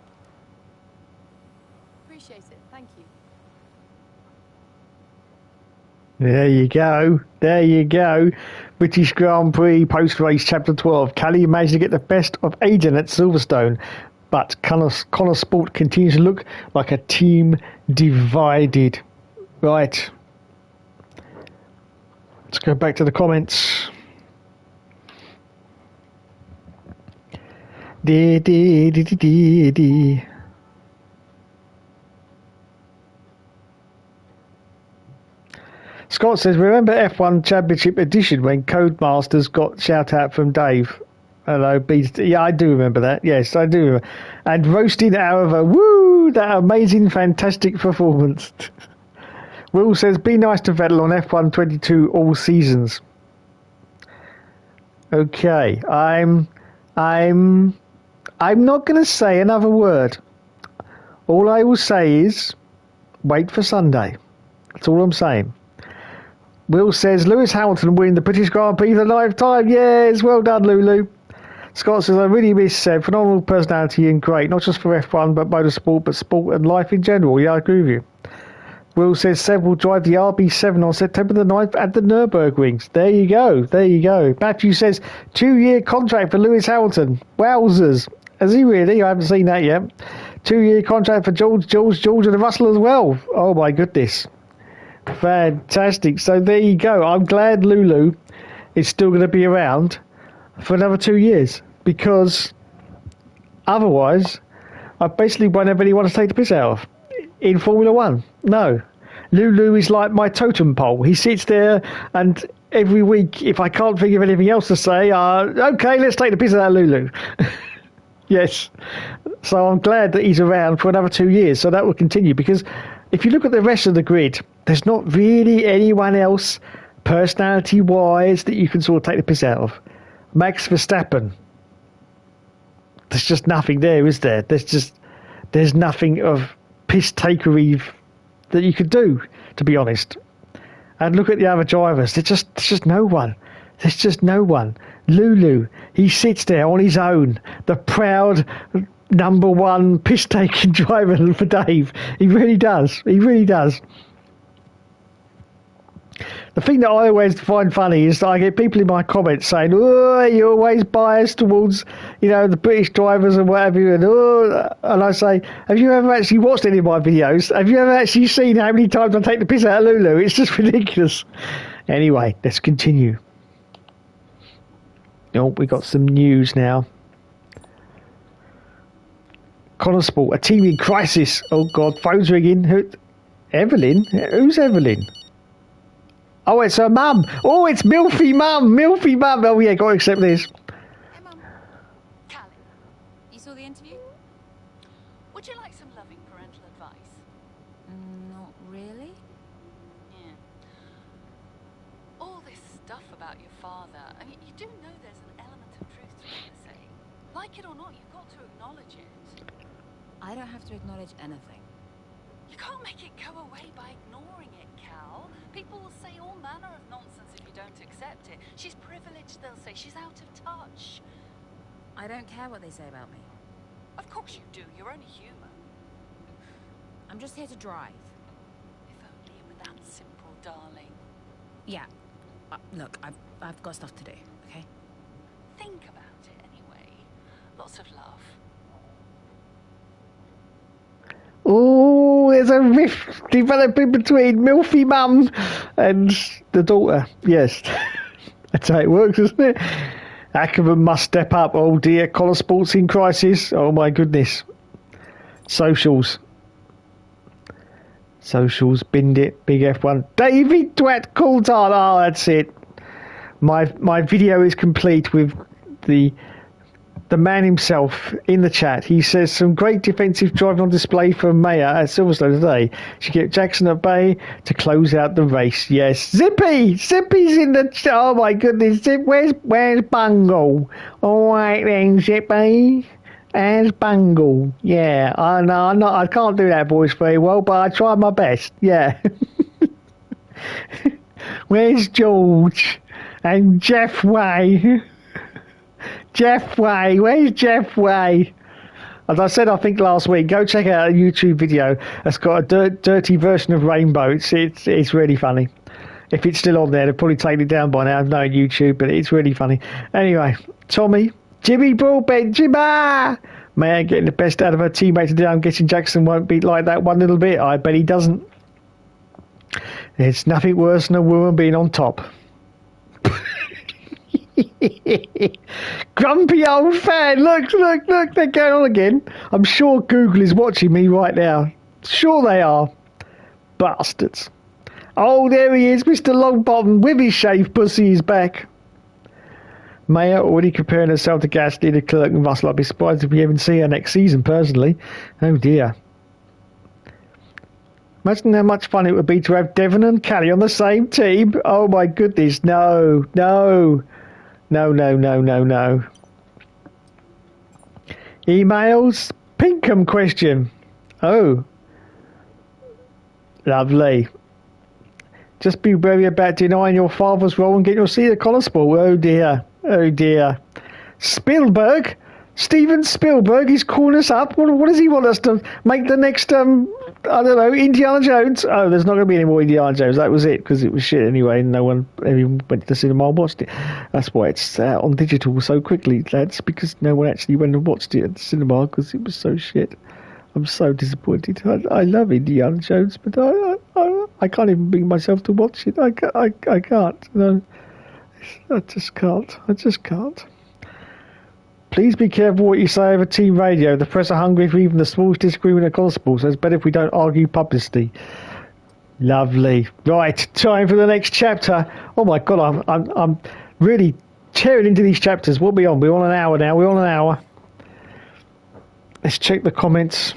appreciate it. Thank you.
There you go. There you go. British Grand Prix post-race Chapter 12. Callie managed to get the best of Aiden at Silverstone, but Connor Sport continues to look like a team divided. Right. Let's go back to the comments. Scott says, remember F1 Championship Edition when Codemasters got shout out from Dave? Hello, Beast. Yeah, I do remember that. Yes, I do remember. And roasting Arava. Woo! That amazing, fantastic performance. Will says, be nice to Vettel on F1 22 all seasons. Okay, I'm not going to say another word. All I will say is, wait for Sunday. That's all I'm saying. Will says, Lewis Hamilton winning the British Grand Prix for a lifetime. Yes, well done, Lulu. Scott says, I really miss Seb. Phenomenal personality and great, not just for F1, but motorsport, but sport and life in general. Yeah, I agree with you. Will says, Seb will drive the RB7 on September the 9th at the Nürburgrings. There you go. There you go. Matthew says, 2-year contract for Lewis Hamilton. Wowzers. Has he really? I haven't seen that yet. 2-year contract for George and Russell as well. Oh, my goodness. Fantastic. So there you go. I'm glad Lulu is still going to be around for another 2 years, because otherwise I basically won't have anyone to take the piss out of in Formula One. No. Lulu is like my totem pole. He sits there, and every week, if I can't think of anything else to say, okay, let's take the piss out of Lulu. Yes. So I'm glad that he's around for another 2 years. So that will continue, because if you look at the rest of the grid, there's not really anyone else, personality-wise, that you can sort of take the piss out of. Max Verstappen. There's just nothing there, is there? There's nothing of piss-takery that you could do, to be honest. And look at the other drivers. There's just no one. There's just no one. Lulu, he sits there on his own, the proud number one piss-taking driver for Dave. He really does. He really does. The thing that I always find funny is that I get people in my comments saying, oh, you're always biased towards, the British drivers and whatever, and I say, have you ever actually watched any of my videos? Have you ever actually seen how many times I take the piss out of Lulu? It's just ridiculous. Anyway, let's continue. Oh, we got some news now. Connor Sport, a team in crisis. Oh, God, phone's ringing. Evelyn? Who's Evelyn? Oh, it's her mum. Oh, it's Milfy Mum. Milfy Mum. Oh, yeah, got to accept this.
Hey, Mum. Callie, you saw the interview? Would you like some loving parental advice?
Not really.
Yeah. All this stuff about your father, I mean, you do know there's an element of truth to what they're saying. Like it or not, you've got to acknowledge it.
I don't have to acknowledge anything.
You can't make it go away by ignoring it, Cal. People will say all manner of nonsense if you don't accept it. She's privileged, they'll say. She's out of touch.
I don't care what they say about me.
Of course you do. You're only human.
I'm just here to drive.
If only it were that simple, darling.
Yeah. Look, I've got stuff to do, okay?
Think about it anyway. Lots of love.
Oh, there's a rift developing between Milfy Mum and the daughter. Yes, that's how it works, isn't it? Ackerman must step up. Oh dear, Collar Sports in crisis. Oh my goodness. Socials, binned it. Big F1. David Dwat Coulthard. Oh, that's it. My video is complete with the man himself in the chat. He says, some great defensive driving on display from Maya at Silverstone today. She kept Jackson at bay to close out the race. Yes. Zippy's in the chat. Oh my goodness. Where's Bungle? All right then, Zippy. There's Bungle. Yeah. I can't do that voice very well, but I tried my best. Yeah. Where's George? And Jeff Way? Jeff Way, where's Jeff Way? As I said, I think last week, go check out a YouTube video that's got a dirty version of Rainbow. It's really funny. If it's still on there, they've probably taken it down by now. No YouTube, but it's really funny. Anyway, Tommy, Jimmy Broadbent, Jimmy! Man, getting the best out of her teammate today. I'm guessing Jackson won't be like that one little bit. I bet he doesn't. There's nothing worse than a woman being on top. Grumpy old fan. Look, they're going on again. I'm sure Google is watching me right now. Sure they are. Bastards. Oh, there he is, Mr. Longbottom with his shaved pussy is back. Maya already comparing herself to Gasly, the Clerk and Russell. I'd be surprised if we even see her next season, personally. Oh dear. Imagine how much fun it would be to have Devon and Callie on the same team. Oh my goodness, no. Emails? Pinkham question. Oh. Lovely. Just be wary about denying your father's role and get your seat at Connorspool. Oh dear. Spielberg? Steven Spielberg is calling us up. What does he want us to make the next, I don't know, Indiana Jones? Oh, there's not going to be any more Indiana Jones. That was it, because it was shit anyway, and no one even went to the cinema and watched it. That's why it's on digital so quickly, lads, because no one actually went and watched it at the cinema, because it was so shit. I'm so disappointed. I love Indiana Jones, but I can't even bring myself to watch it. I can't. No, I just can't. Please be careful what you say over team radio. The press are hungry for even the smallest disagreement at Constable, so it's better if we don't argue publicity. Lovely. Right, time for the next chapter. Oh my God, I'm really tearing into these chapters. What are we on? We're on an hour now. We're on an hour. Let's check the comments.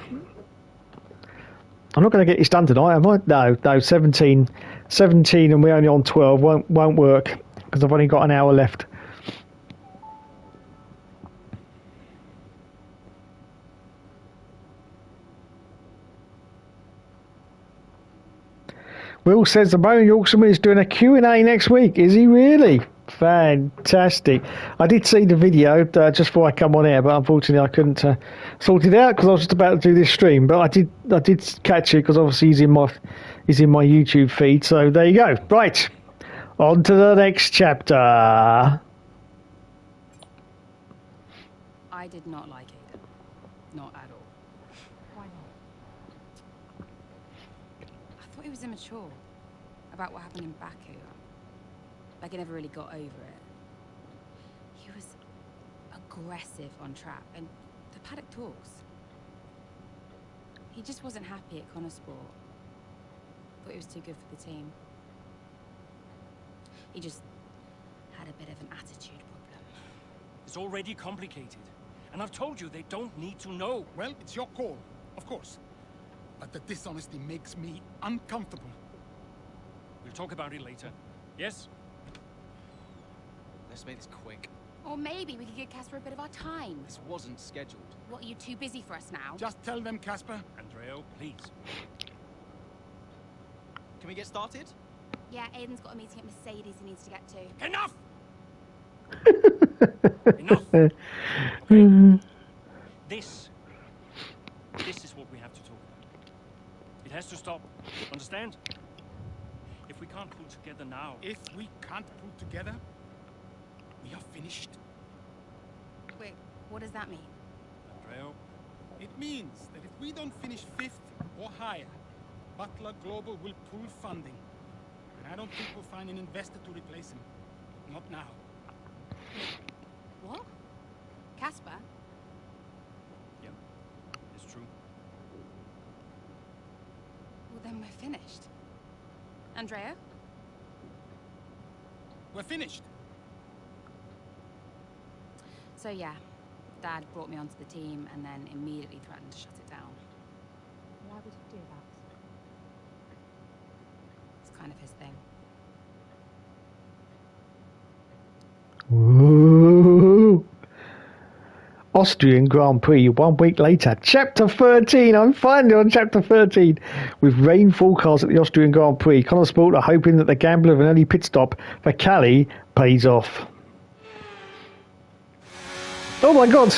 I'm not going to get this done tonight, am I? No, 17 and we're only on 12. Won't work because I've only got an hour left. Will says the Bone Yorkshireman is doing a Q&A next week. Is he really? Fantastic. I did see the video just before I come on air, but unfortunately I couldn't sort it out because I was just about to do this stream. But I did catch it because obviously he's in my YouTube feed. So there you go. Right, on to the next chapter.
I did not like it. Not at all. Why not? I thought he was immature about what happened in Baku. Like, he never really got over it. He was aggressive on track, and the paddock talks. He just wasn't happy at Connosport. Thought he was too good for the team. He just had a bit of an attitude problem.
It's already complicated. And I've told you they don't need to know.
Well, it's your call, of course. But the dishonesty makes me uncomfortable.
We'll talk about it later. Yes?
Let's make this quick.
Or maybe we could give Casper a bit of our time.
This wasn't scheduled.
What, are you too busy for us now?
Just tell them, Casper.
Andreo, please.
Can we get started?
Yeah, Aiden's got a meeting at Mercedes he needs to get to.
Enough! Enough! Okay. This is what we have to talk about. It has to stop. Understand? If we can't pull together now...
If we can't pull together, we are finished.
Wait, what does that mean?
Andreo,
It means that if we don't finish 5th or higher, Butler Global will pool funding. And I don't think we'll find an investor to replace him. Not now.
What? Casper?
yeah, it's true.
Well, then we're finished. Andrea?
We're finished.
So yeah, Dad brought me onto the team and then immediately threatened to shut it down. Why would he do that? It's kind of his thing.
Ooh. Austrian Grand Prix 1 week later. Chapter 13. I'm finally on Chapter 13. With rain forecast at the Austrian Grand Prix, Connosport are hoping that the gamble of an early pit stop for Callie pays off. Oh my God.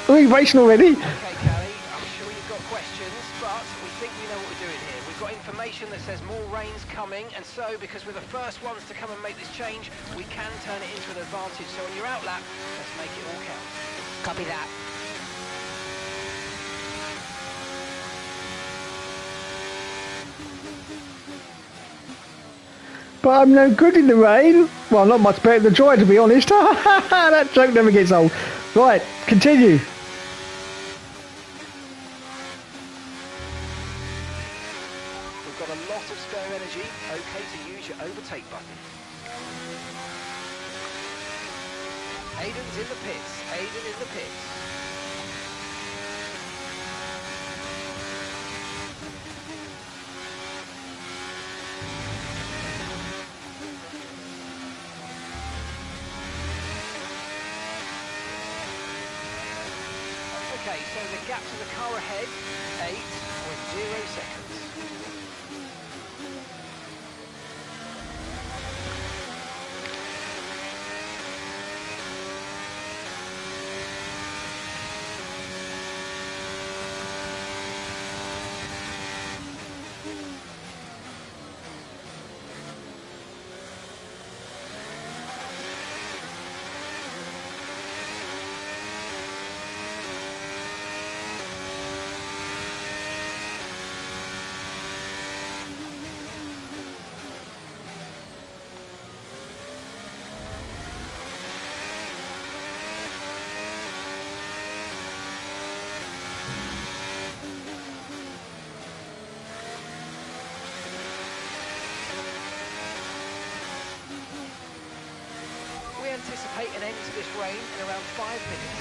Are we racing already?
Okay, Callie, I'm sure you've got questions, but we think we know what we're doing here. We've got information that says more rain's coming, and so, because we're the first ones to come and make this change, we can turn it into an advantage. So on your out lap, let's make it all count.
Copy that.
But I'm no good in the rain. Well, not much better than the dry, to be honest. That joke never gets old. Right, continue.
We've got a lot of spare energy. Okay to use your overtake button. Aiden's in the pits. Aiden in the pits. Okay, so the gap to the car ahead, 8.0 seconds. We anticipate an end to this rain in around 5 minutes.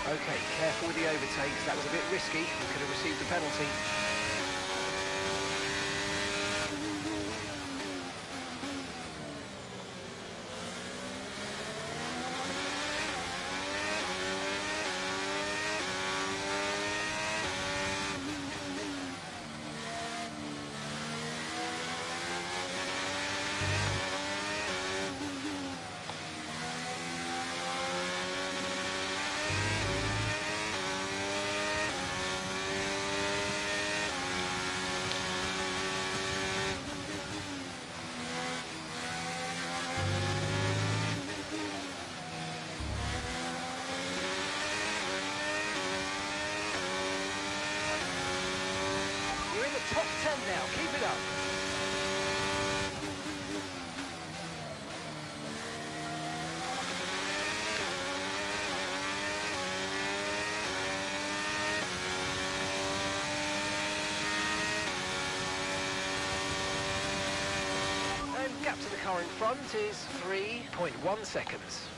Okay, careful with the overtakes. That was a bit risky. We could have received a penalty. Top 10 now, keep it up. Gap to the car in front is 3.1 seconds.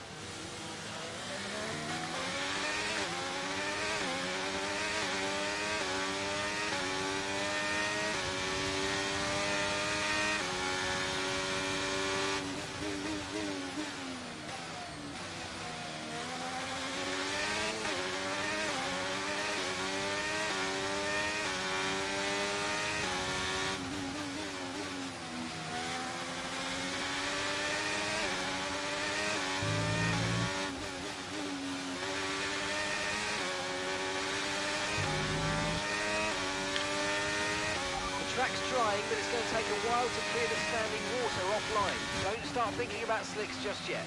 The track's drying, but it's going to take a while to clear the standing water offline. Don't start thinking about slicks just yet.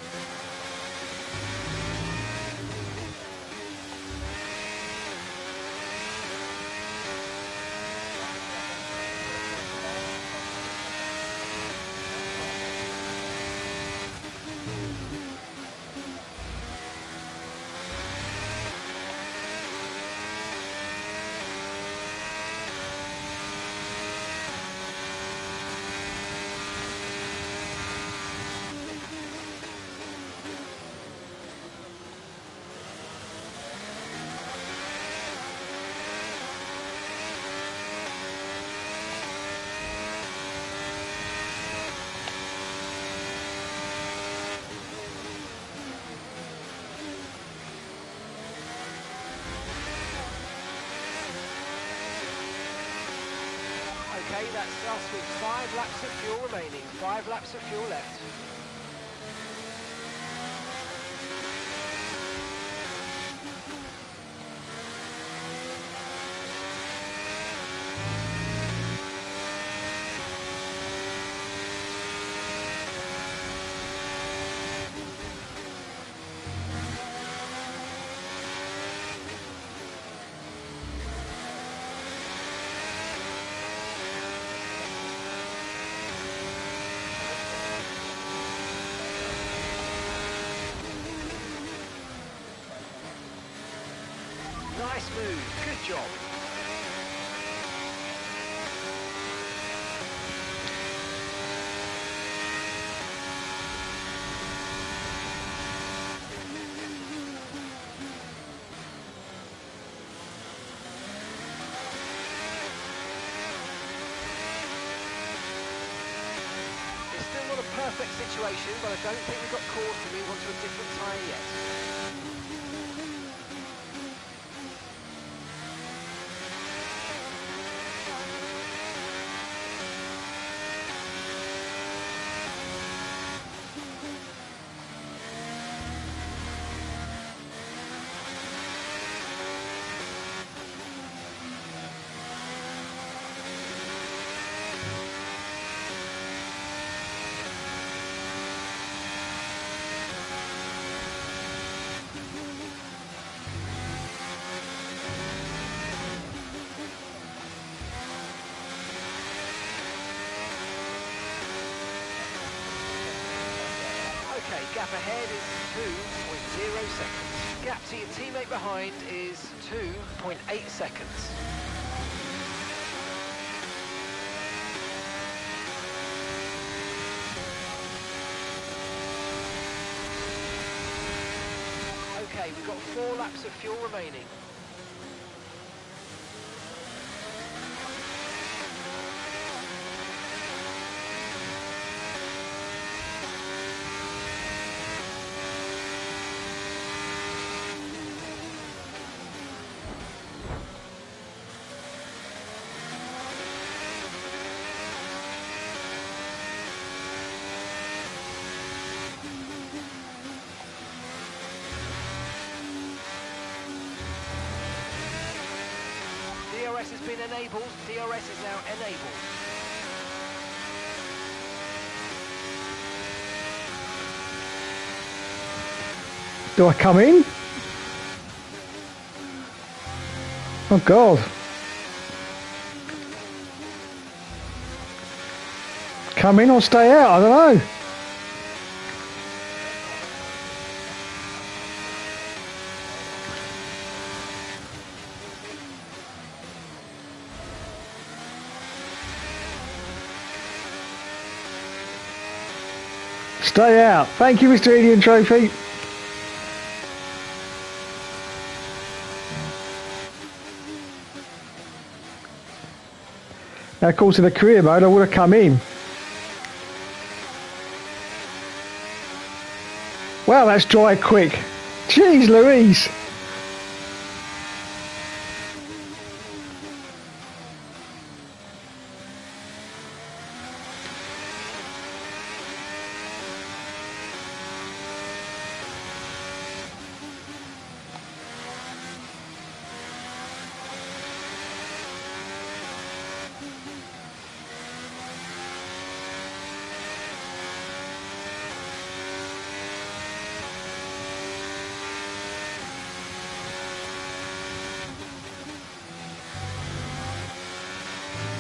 Okay, that's us with 5 laps of fuel remaining. 5 laps of fuel left. Nice move, good job. It's still not a perfect situation, but I don't think we've got cause to move on to a different tyre yet. Okay, gap ahead is 2.0 seconds. Gap to your teammate behind is 2.8 seconds. Okay, we've got 4 laps of fuel remaining. DRS has been enabled. DRS is now enabled.
Do I come in? Oh God. Come in or stay out, I don't know. Stay out. Thank you, Mr. Indian Trophy. Now, of course, in the career mode, I would have come in. Wow, that's dry quick. Jeez Louise.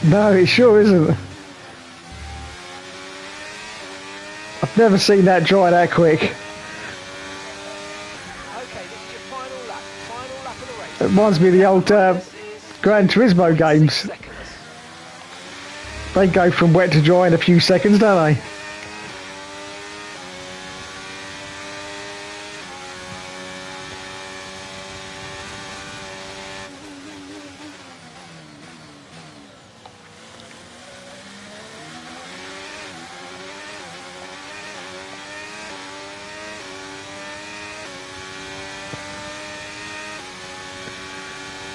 No, it sure isn't. I've never seen that dry that quick.
Okay, this is your final lap. Final lap of the race.
It reminds me of the old Gran Turismo games.
Seconds.
They go from wet to dry in a few seconds, don't they?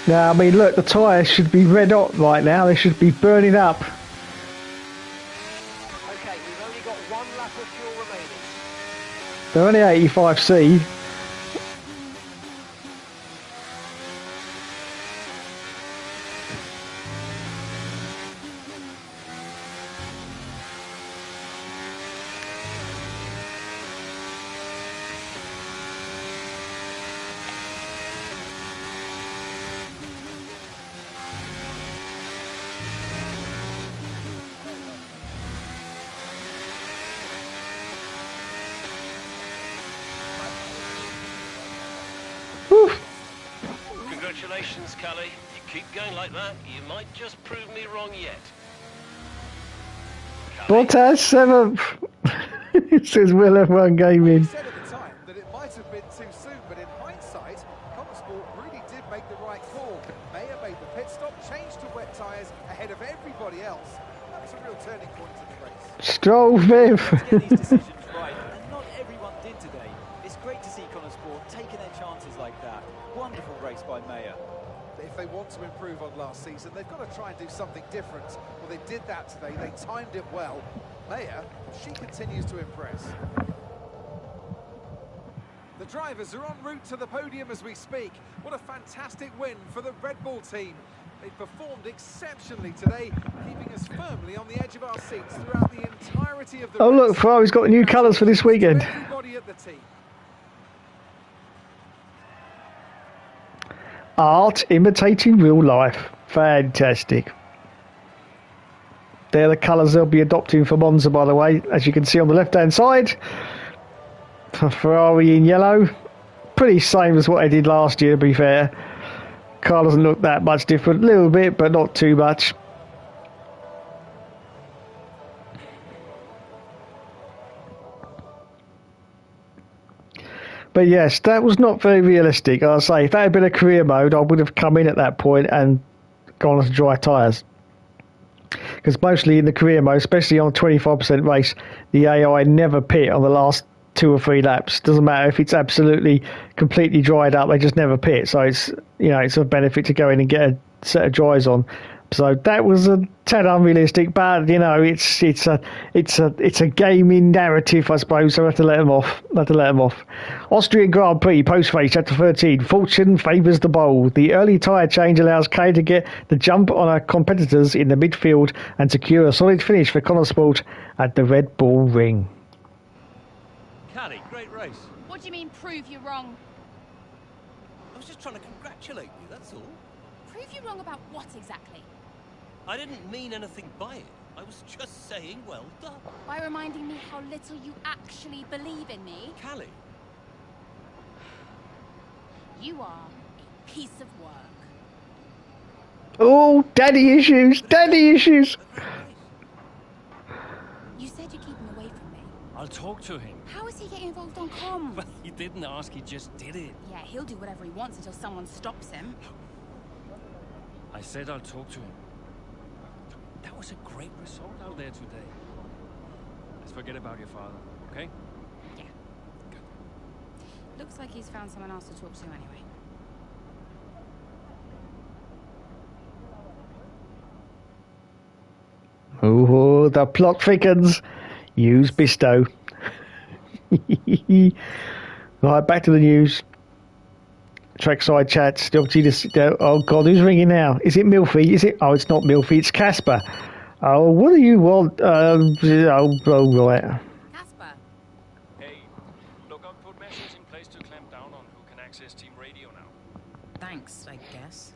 Now, I mean, look, the tyres should be red hot right now. They should be burning up.
Okay, we've only got one lap of fuel remaining.
They're only 85C.
Congratulations, Callie. You keep going like that, you might just prove me wrong yet.
Bottas 7th. It says Will F1 Gaming.
We said at the time that it might have been too soon, but in hindsight, Sport really did make the right call. Mayer made the pit stop, changed to wet tyres ahead of everybody else. That was a real turning point in the race.
Stroll 5th.
To get these decisions right, and not everyone did today. It's great to see Sport taking their chances like that. Wonderful race by Mayer.
If they want to improve on last season, they've got to try and do something different. Well, they did that today. They timed it well. Mayer, she continues to impress. The drivers are en route to the podium as we speak. What a fantastic win for the Red Bull team. They performed exceptionally today, keeping us firmly on the edge of our seats throughout the entirety of the race.
Oh look, Ferrari's got the new colours for this weekend.
Everybody at the team.
Art imitating real life. Fantastic. They're the colours they'll be adopting for Monza, by the way. As you can see on the left-hand side. Ferrari in yellow. Pretty same as what they did last year, to be fair. Car doesn't look that much different. A little bit, but not too much. But yes, that was not very realistic. I'll say, if that had been a career mode, I would have come in at that point and gone on to dry tyres. Because mostly in the career mode, especially on a 25% race, the AI never pit on the last 2 or 3 laps. Doesn't matter if it's absolutely completely dried up, they just never pit. So it's, you know, it's a benefit to go in and get a set of dries on. So that was a tad unrealistic, but you know, it's a gaming narrative, I suppose. So I have to let them off. Austrian Grand Prix post race chapter 13. Fortune favours the bold. The early tyre change allows Kay to get the jump on her competitors in the midfield and secure a solid finish for Sport at the Red Bull Ring.
Callie, great race.
What do you mean, prove you wrong?
I was just trying to congratulate you, that's all.
Prove you wrong about what exactly?
I didn't mean anything by it. I was just saying well done.
By reminding me how little you actually believe in me?
Callie.
You are a piece of work.
Oh, daddy issues.
You said you'd keep him away from me.
I'll talk to him.
How is he getting involved on comms?
Well, he didn't ask, he just did it.
Yeah, he'll do whatever he wants until someone stops him.
I said I'll talk to him. That was a great result out there today. Let's forget about your father, okay?
Yeah. Good. Looks like he's found someone else to talk to anyway.
Oh, the plot thickens. Use Bisto. Right, back to the news. Trackside chats. The opportunity to, oh God, who's ringing now? Is it Milfy? Is it? Oh, it's not Milfy. It's Casper. Oh, what do you want? Oh, right.
Casper.
Hey, look, I've put measures in place to clamp down on who can access team radio now.
Thanks, I guess.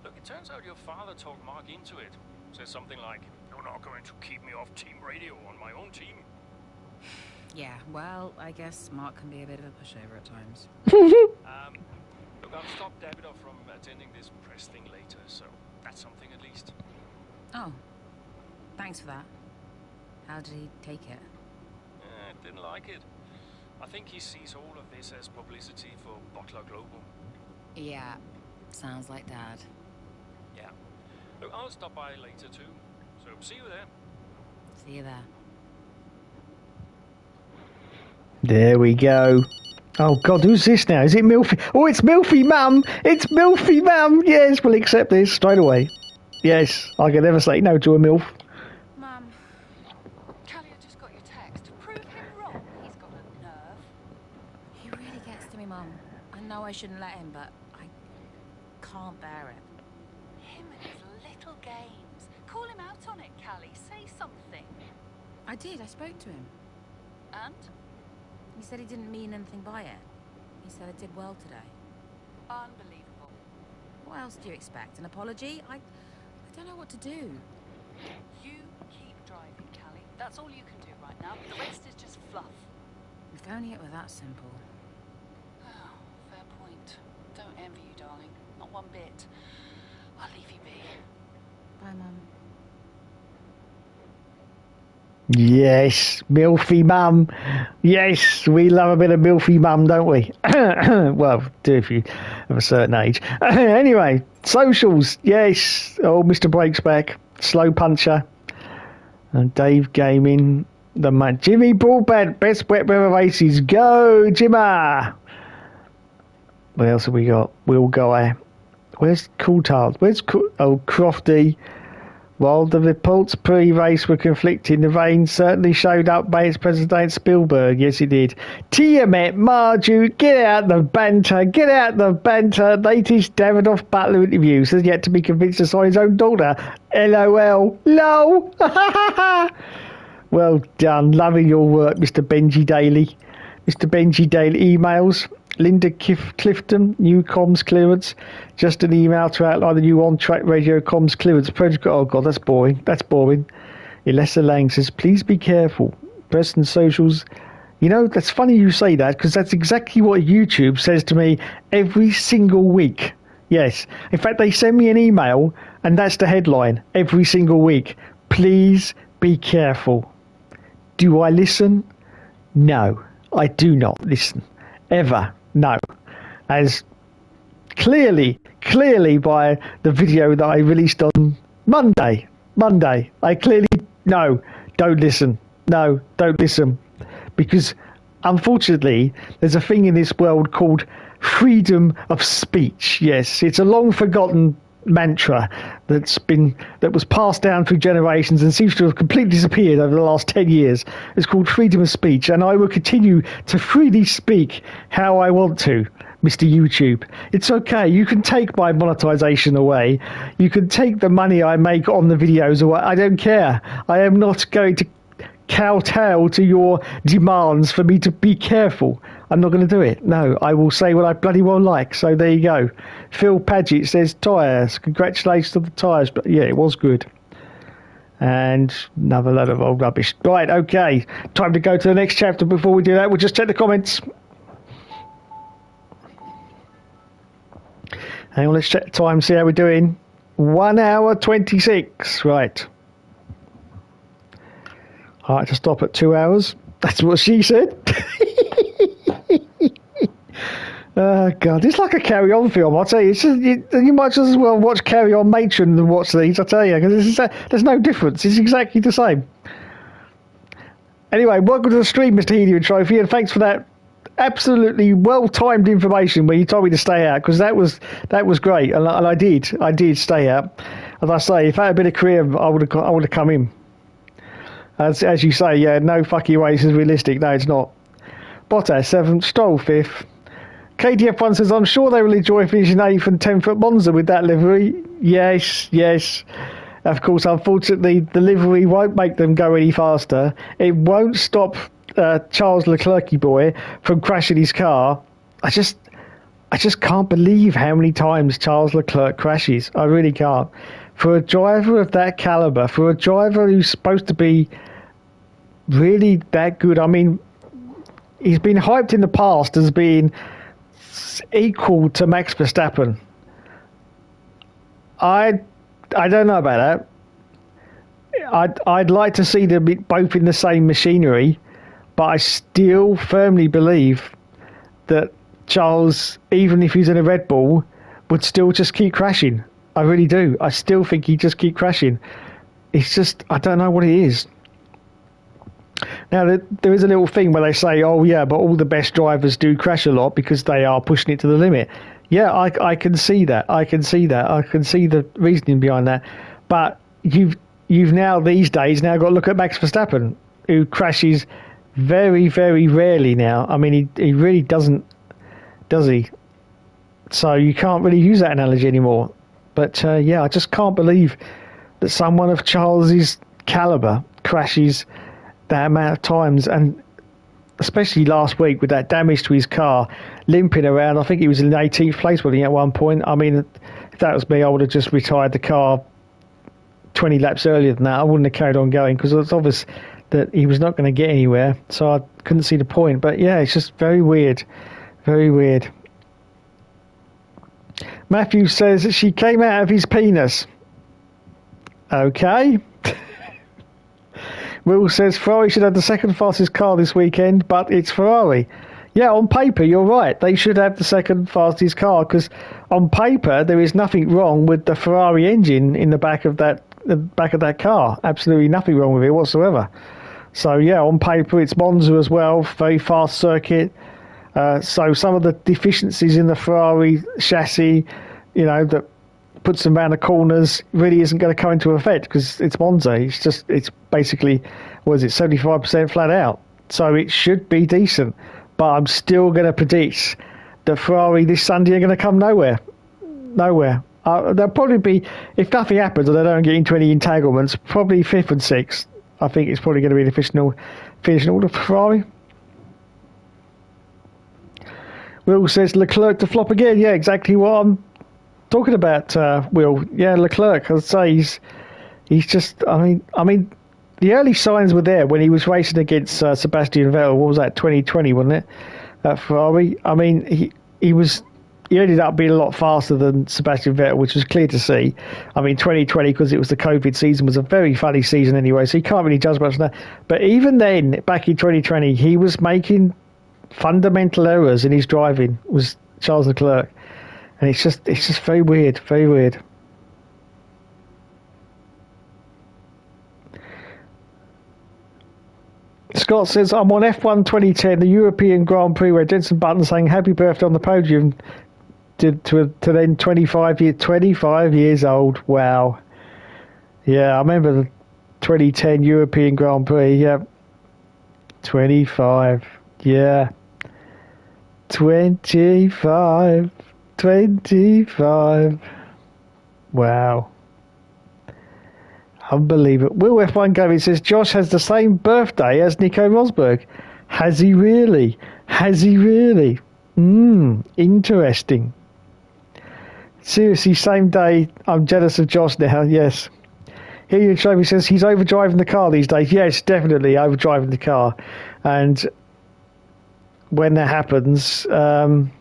Look, it turns out your father talked Mark into it. Says something like, "You're not going to keep me off team radio on my own team."
Yeah, well, I guess Mark can be a bit of a pushover at times.
Look, I'll stop Davidoff from attending this press thing later, so that's something at least.
Oh, thanks for that. How did he take it?
Didn't like it. I think he sees all of this as publicity for Butler Global.
Yeah, sounds like Dad.
Yeah. Look, I'll stop by later too, so see you there.
See you there.
There we go. Oh God, who's this now? Is it Milfy? Oh, it's Milfy, Mum. It's Milfy, Mum. Yes, we'll accept this straight away. Yes, I can never say no to a MILF.
Mum, Callie just got your text. Prove him wrong. He's got a nerve.
He really gets to me, Mum. I know I shouldn't let him, but I can't bear it.
Him and his little games. Call him out on it, Callie. Say something.
I did, I spoke to him.
And?
He said he didn't mean anything by it. He said I did well today.
Unbelievable.
What else do you expect? An apology? I don't know what to do.
You keep driving, Callie. That's all you can do right now. The rest is just fluff.
If only it were that simple.
Oh, fair point. Don't envy you, darling. Not one bit. I'll leave you be.
Bye, Mum.
Yes, Milfy Mum. Yes, we love a bit of Milfy Mum, don't we? Well, do if you of a certain age. Anyway, socials. Yes. Oh, Mr. Breaks back. Slow Puncher. And Dave Gaming. The man. Jimmy Broadbent. Best wet weather races. Go, Jimmer. What else have we got? Will Guy. Where's Coulthard? Where's Crofty? While the reports pre-race were conflicting, the rain certainly showed up by its President Spielberg. Yes, it did. Tiamat, Marju, get out the banter. Get out the banter. Latest Davidoff Butler interviews has yet to be convinced to sign his own daughter. LOL. LOL. Well done. Loving your work, Mr. Benji Daly. Mr. Benji Daly emails. Linda Clifton, new comms clearance. Just an email to outline the new on-track radio comms clearance protocol. Oh God, that's boring. That's boring. Elessa Lang says, please be careful. Preston socials. You know, that's funny you say that because that's exactly what YouTube says to me every single week. Yes. In fact, they send me an email and that's the headline every single week. Please be careful. Do I listen? No, I do not listen. Ever. No. As clearly by the video that I released on Monday, I clearly, no, don't listen. No, don't listen. Because unfortunately, there's a thing in this world called freedom of speech. Yes, it's a long forgotten mantra that was passed down through generations and seems to have completely disappeared over the last 10 years. It's called freedom of speech, and I will continue to freely speak how I want to, Mr. YouTube. It's okay. You can take my monetization away. You can take the money I make on the videos away. I don't care. I am not going to kowtow to your demands for me to be careful. I'm not going to do it. No, I will say what I bloody well like. So there you go. Phil Paget says tyres. Congratulations to the tyres. But yeah, it was good. And another load of old rubbish. Right, okay. Time to go to the next chapter. Before we do that, we'll just check the comments. Hang on, let's check the time, see how we're doing. 1 hour 26. Right. I had to stop at 2 hours. That's what she said. Oh, God. It's like a Carry On film, I'll tell you. It's just, you might as well watch Carry On Matron than watch these, I'll tell you. Because there's no difference. It's exactly the same. Anyway, welcome to the stream, Mr. Helium Trophy, and thanks for that absolutely well-timed information where you told me to stay out, because that was great, and I did stay out. As I say, if I had been a career, I would have come in. As you say, yeah, no fucking way this is realistic. No, it's not. Bottas 7th, Stroll 5th. KDF1 says, I'm sure they will enjoy finishing 8th and 10th at Monza with that livery. Yes. Of course, unfortunately, the livery won't make them go any faster. It won't stop Charles Leclerc boy from crashing his car. I just can't believe how many times Charles Leclerc crashes. I really can't. For a driver of that caliber, for a driver who's supposed to be really that good, I mean, he's been hyped in the past as being equal to Max Verstappen. I don't know about that. I'd like to see them both in the same machinery, but I still firmly believe that Charles, even if he's in a Red Bull, would still just keep crashing. I really do. I still think he'd just keep crashing. It's just, I don't know what it is. Now, there is a little thing where they say, oh yeah, but all the best drivers do crash a lot because they are pushing it to the limit. Yeah, I can see that. I can see the reasoning behind that. But you've now, these days, got to look at Max Verstappen, who crashes very, very rarely now. I mean, he really doesn't, does he? So you can't really use that analogy anymore. But yeah, I just can't believe that someone of Charles's caliber crashes that amount of times, and especially last week with that damage to his car, limping around. I think he was in 18th place, wasn't he, at one point? I mean, if that was me, I would have just retired the car 20 laps earlier than that. I wouldn't have carried on going, because it's obvious that he was not going to get anywhere, so I couldn't see the point. But yeah, it's just very weird. Very weird. Matthew says that she came out of his penis. Okay. Will says Ferrari should have the second fastest car this weekend, but it's Ferrari. Yeah, on paper, you're right. They should have the second fastest car, because on paper there is nothing wrong with the Ferrari engine in the back of that car. Absolutely nothing wrong with it whatsoever. So yeah, on paper it's Monza as well, very fast circuit. So some of the deficiencies in the Ferrari chassis, that puts them around the corners, really isn't going to come into effect because it's Monza. It's basically, 75% flat out. So it should be decent. But I'm still going to predict that Ferrari this Sunday are going to come nowhere. Nowhere. They'll probably be, if nothing happens or they don't get into any entanglements, probably 5th and 6th. I think it's probably going to be the finishing order for Ferrari. Will says Leclerc to flop again. Yeah, exactly what I'm talking about, Will. Yeah, Leclerc. I'd say he's just. I mean, the early signs were there when he was racing against Sebastian Vettel. What was that? 2020, wasn't it? At Ferrari. I mean, he ended up being a lot faster than Sebastian Vettel, which was clear to see. I mean, 2020, because it was the COVID season, was a very funny season anyway, so you can't really judge much on that. But even then, back in 2020, he was making fundamental errors in his driving, was Charles Leclerc. And it's just very weird, very weird. Scott says, I'm on F1 2010, the European Grand Prix, where Jenson Button saying happy birthday on the podium to then 25 years old. Wow. Yeah, I remember the 2010 European Grand Prix. Yeah. 25. Yeah. 25. Wow. Unbelievable. Will F1 Gavin says Josh has the same birthday as Nico Rosberg. Has he really? Interesting. Seriously, same day. I'm jealous of Josh now. Yes. Here Trophy says he's overdriving the car these days. Yes, definitely overdriving the car. And when that happens, you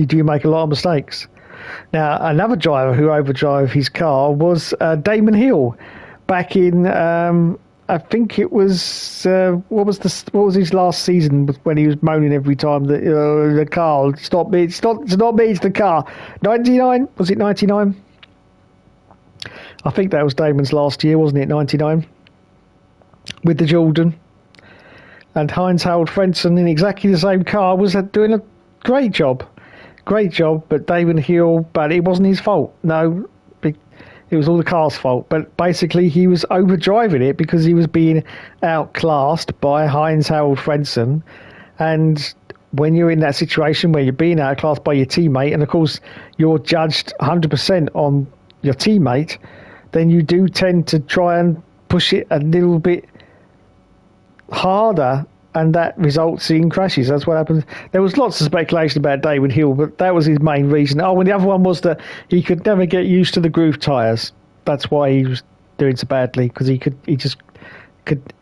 do make a lot of mistakes. Now, another driver who overdrove his car was Damon Hill back in I think it was what was his last season when he was moaning every time that the car it's not me, it's not me, it's the car. 99, was it 99? I think that was Damon's last year, wasn't it? 99 with the Jordan, and Heinz-Harald Frentzen in exactly the same car was doing a great job, but Damon Hill, but it wasn't his fault. No. It was all the car's fault, but basically he was overdriving it because he was being outclassed by Heinz-Harald Frentzen. And when you're in that situation where you're being outclassed by your teammate, and of course you're judged 100% on your teammate, then you do tend to try and push it a little bit harder, and that results in crashes. That's what happens. There was lots of speculation about David Hill, but that was his main reason. Oh, and the other one was that he could never get used to the groove tyres. That's why he was doing so badly, because he just could,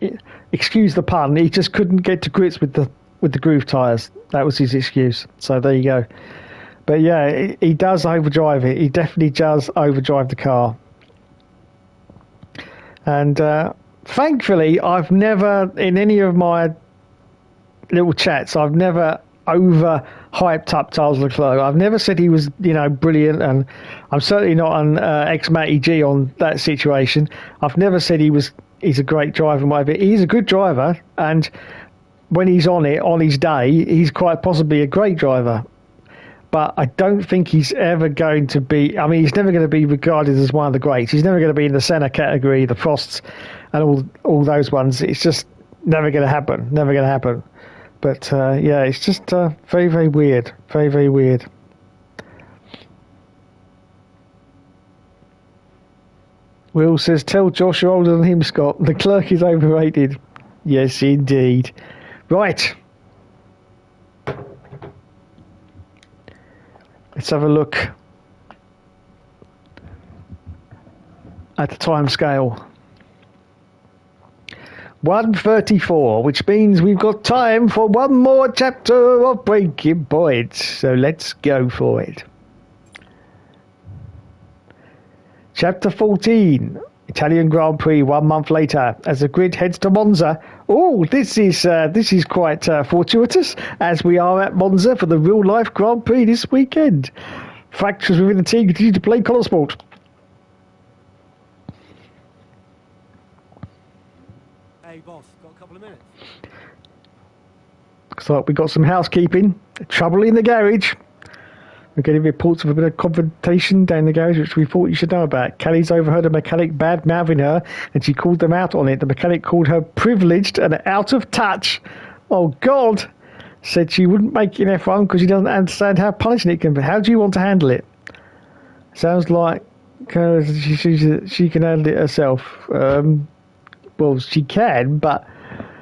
excuse the pun, he just couldn't get to grips with the groove tyres. That was his excuse. So there you go. But yeah, he does overdrive it. He definitely does overdrive the car. And thankfully, I've never, in any of my little chats, I've never over hyped up Charles Leclerc. I've never said he was, brilliant, and I'm certainly not an ex-Matty G on that situation. I've never said he's a great driver and whatever. He's a good driver, and when he's on his day, he's quite possibly a great driver. But I don't think he's ever going to be, he's never going to be regarded as one of the greats. He's never going to be in the Senna category, the Prosts, and all those ones. It's just never going to happen. Never going to happen. But yeah, it's just very, very weird. Very, very weird. Will says, tell Josh you're older than him, Scott. The clerk is overrated. Yes, indeed. Right. Let's have a look at the time scale. 1:34, which means we've got time for one more chapter of Breaking Point. So let's go for it. Chapter 14, Italian Grand Prix 1 month later, as the grid heads to Monza. Oh, this is quite fortuitous, as we are at Monza for the real-life Grand Prix this weekend. Factions within the team continue to play colour sport.
Hey, boss, got a couple of minutes?
Looks like we got some housekeeping. Trouble in the garage. We're getting reports of a bit of confrontation down the garage, which we thought you should know about. Kelly's overheard a mechanic bad-mouthing her, and she called them out on it. The mechanic called her privileged and out of touch. Oh, God. Said she wouldn't make it in F1 because she doesn't understand how punishing it can be. How do you want to handle it? Sounds like she can handle it herself. Well, she can, but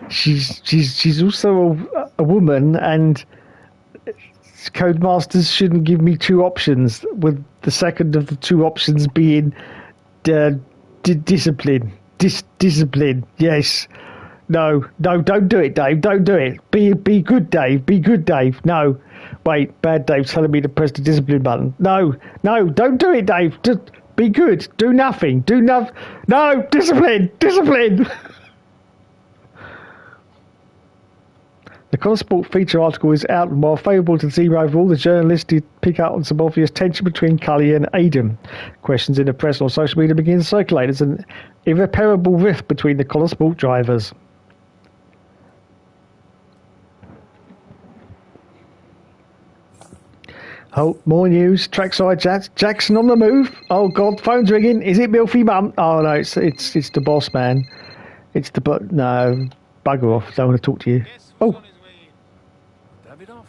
she's also a woman, and Codemasters shouldn't give me two options, with the second of the two options being discipline. Discipline, yes. No, don't do it, Dave. Don't do it. Be good, Dave. Be good, Dave. No. Wait, bad Dave's telling me to press the discipline button. No, don't do it, Dave. Just be good. Do nothing. No, discipline. The Consport feature article is out, and while favourable to the team overall, the journalist did pick up on some obvious tension between Cully and Aiden. Questions in the press or social media begin to circulate as an irreparable rift between the Consport drivers. Oh, more news. Trackside Jackson on the move. Oh God, phone's ringing. Is it Milfy Mum? Oh no, it's the boss man. No, bugger off. Don't want to talk to you. Oh.
Davidoff?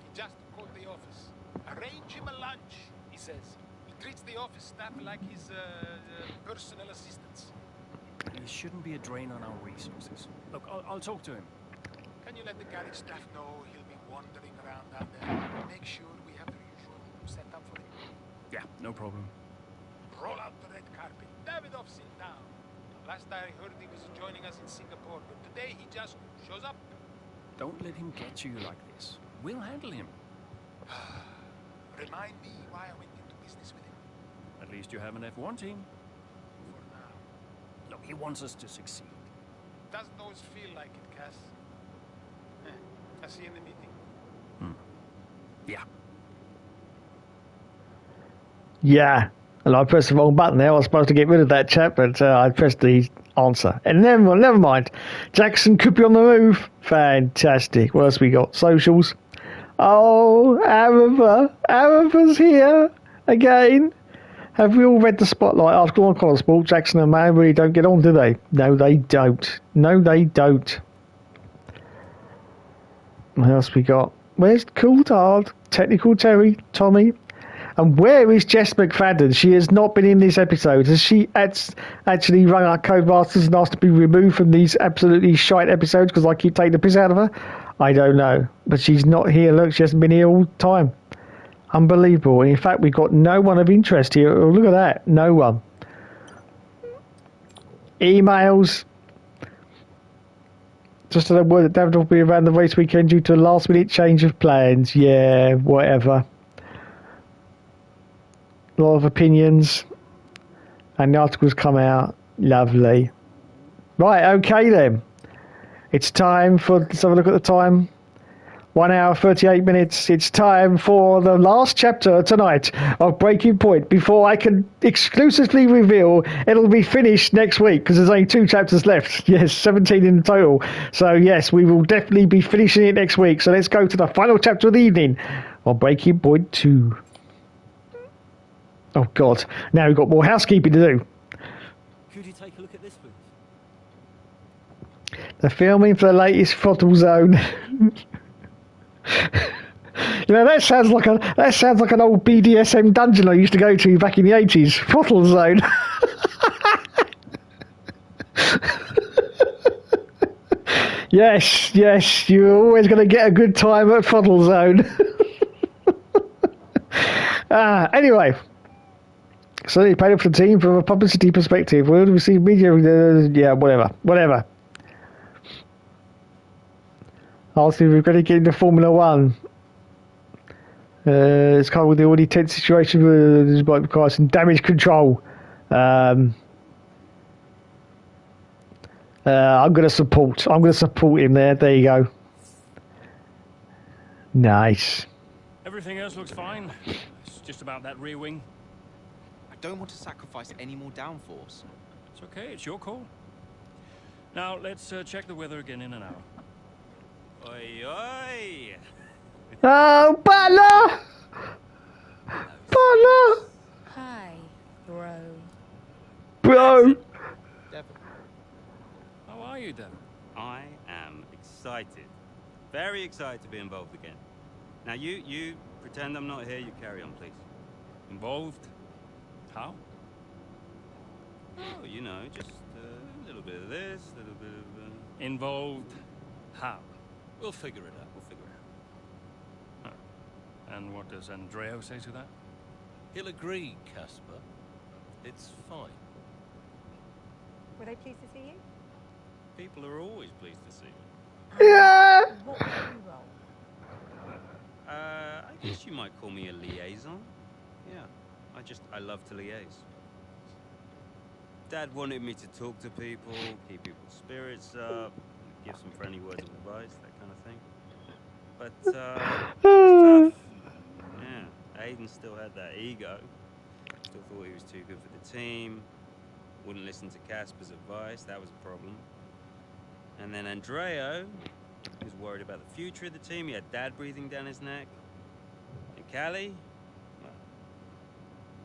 He just called the office. Arrange him a lunch, he says. He treats the office staff like his personal assistants.
He shouldn't be a drain on our resources. Look, I'll talk to him.
Can you let the garage staff know he'll be wandering around down there? Make sure we have the usual set up for him.
Yeah, no problem.
Roll out the red carpet. Davidoff's in town. Last I heard he was joining us in Singapore, but today he just shows up.
Don't let him get to you like this. We'll handle him.
Remind me why I went into business with him.
At least you have an F1 team.
For now.
Look, He wants us to succeed.
Doesn't always feel like it, Cass. I'll see you in the meeting.
Yeah.
Yeah. And I pressed the wrong button there. I was supposed to get rid of that chap, but I pressed the answer. And never mind. Jackson could be on the move. Fantastic. What else we got? Socials. Oh, Aretha's here again. Have we all read the Spotlight article on Connor Sport? Jackson and Man really don't get on, do they? No, they don't. No, they don't. What else we got? Where's Coulthard? Technical Terry? Tommy? And where is Jess McFadden? She has not been in this episode. Has she actually rung our Codemasters and asked to be removed from these absolutely shite episodes because I keep taking the piss out of her? I don't know. But she's not here. Look, she hasn't been here all the time. Unbelievable. In fact, we've got no one of interest here. Oh, look at that. No one. Emails. Just a word that David will be around the race weekend due to a last minute change of plans. Yeah, whatever. A lot of opinions. And the articles come out. Lovely. Right, okay then. It's time for, let's have a look at the time. 1 hour, 38 minutes. It's time for the last chapter tonight of Breaking Point before I can exclusively reveal it'll be finished next week because there's only 2 chapters left. Yes, 17 in total. So, yes, we will definitely be finishing it next week. So let's go to the final chapter of the evening on Breaking Point 2. Oh, God. Now we've got more housekeeping to do.
Could you take a look at this, please?
The filming for the latest Throttle Zone. You know, that sounds like an old BDSM dungeon I used to go to back in the 80s. Throttle Zone. Yes, you're always going to get a good time at Throttle Zone. Anyway, so they paid up for the team from a publicity perspective. We'll receive media. Yeah, whatever. Obviously, we've got to get into Formula One. It's kind of with the already tense situation. This might require some damage control. I'm going to support him there. There you go. Nice.
Everything else looks fine. It's just about that rear wing.
I don't want to sacrifice any more downforce.
It's okay. It's your call. Now, let's check the weather again in an hour.
Oi, oi!
Oh, Butler! Butler!
Hi, bro.
Bro!
Devon.
How are you, Devon?
I am excited. Very excited to be involved again. Now you pretend I'm not here, you carry on, please.
Involved? How?
Oh, you know, just a little bit of this, a little bit of...
Involved? How?
We'll figure it out.
And what does Andreo say to that?
He'll agree, Casper. It's fine.
Were they pleased to see you?
People are always pleased to see me.
Yeah!
What was your role?
I guess you might call me a liaison. Yeah, I love to liaise. Dad wanted me to talk to people, keep people's spirits up, give some friendly words of advice, that kind of thing. But, it's tough. Yeah, Aiden still had that ego. Still thought he was too good for the team. Wouldn't listen to Casper's advice, that was a problem. And then Andreo was worried about the future of the team. He had Dad breathing down his neck. And Callie, well,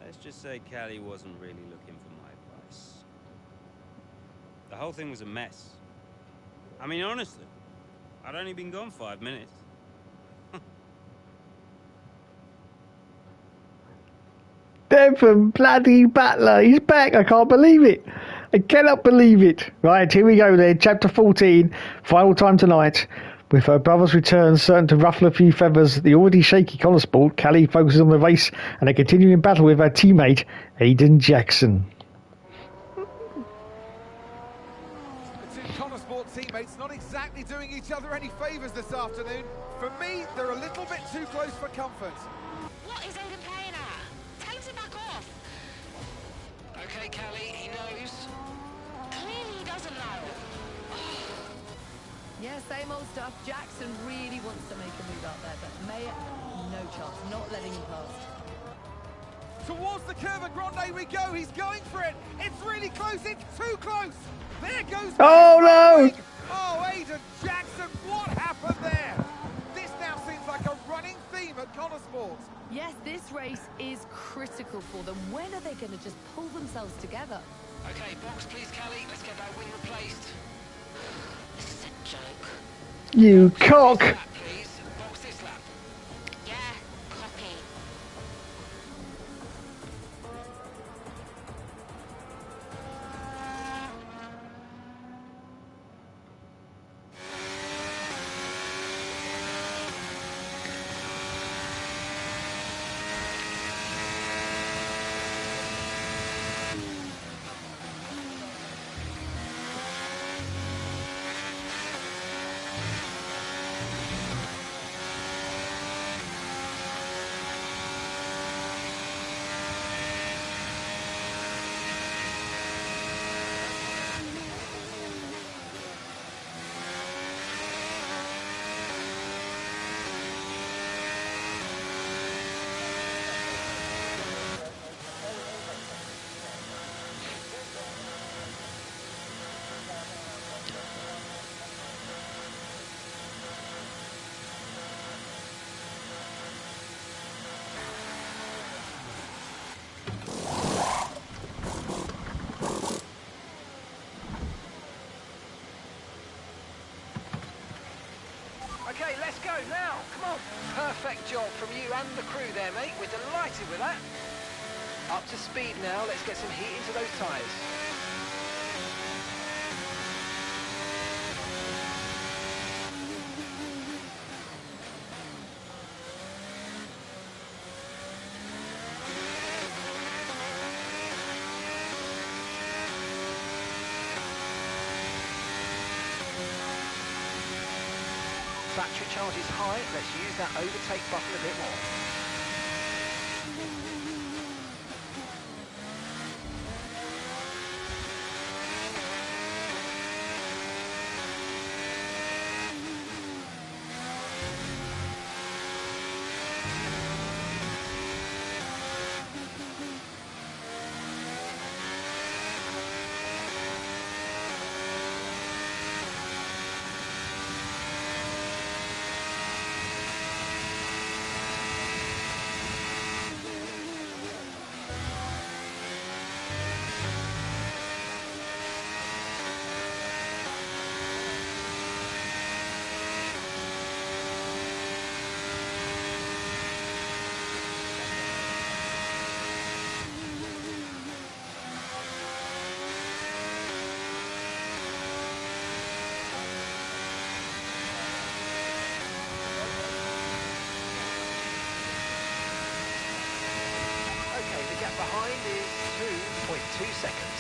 let's just say Callie wasn't really looking for my advice. The whole thing was a mess. I mean, honestly, I'd only been gone 5 minutes.
Devon bloody Butler, he's back. I can't believe it. I cannot believe it. Right, here we go then. Chapter 14, final time tonight. With her brother's return certain to ruffle a few feathers, the already shaky Connor Sport, Callie focuses on the race and a continuing battle with her teammate, Aiden Jackson.
The two Connor Sport teammates not exactly doing each other any favours this afternoon. For me, they're a little bit too close for comfort.
What is Aiden playing at? Tell him to back off.
Okay, Callie, he knows.
Clearly
Yeah, same old stuff. Jackson really wants to make a move out there, but Mayer, no chance. Not letting him past.
Towards the curve Grande we go. He's going for it. It's really close. It's too close. There goes.
Oh no!
Oh, Aiden Jackson, what happened there? This now seems like a running theme at Connor Sports.
Yes, this race is critical for them. When are they going to just pull themselves together?
Okay, box please, Callie. Let's get that wing replaced.
This is a joke.
You cock!
Lap, please. Box this lap.
Yeah, copy.
Okay, let's go now. Come on. Perfect job from you and the crew there, mate. We're delighted with that. Up to speed now. Let's get some heat into those tyres. Battery charge is high. Let's use that overtake button a bit more. Behind is 2.2 seconds.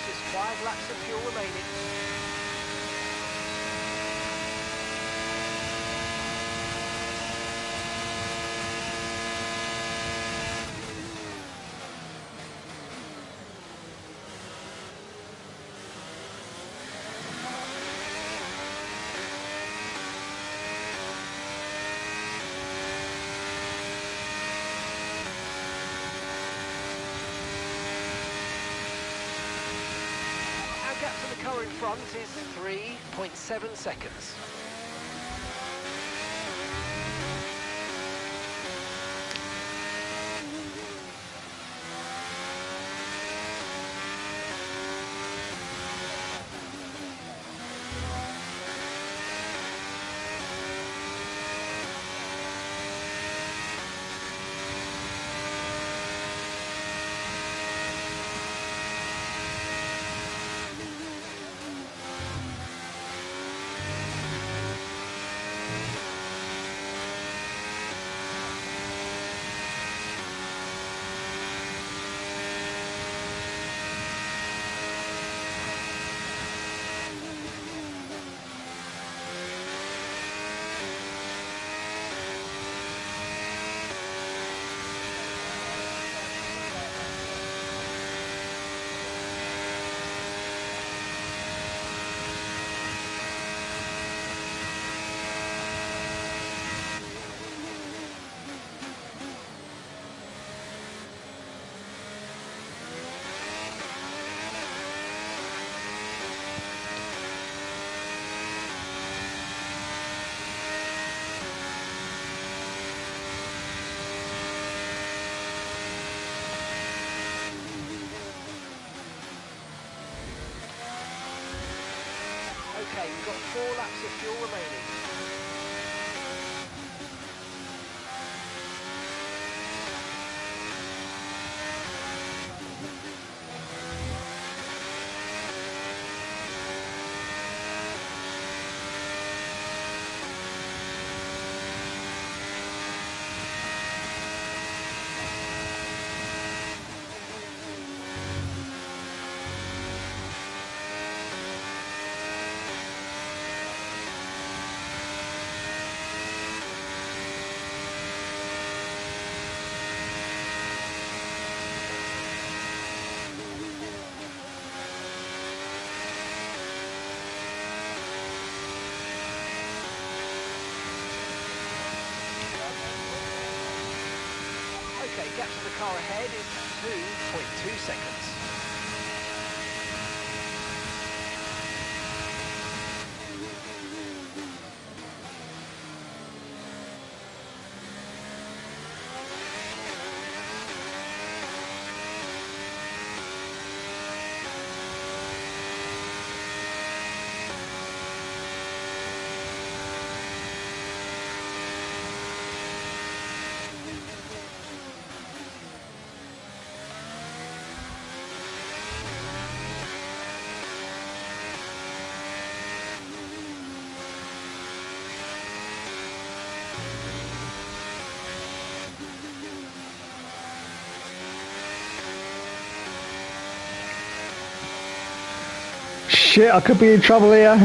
Just 5 laps of fuel remaining. gap to the car in front is 3.7 seconds. Okay, we've got 4 laps of fuel remaining. Okay, gap to the car ahead is 2.2 seconds.
Shit, I could be in trouble here.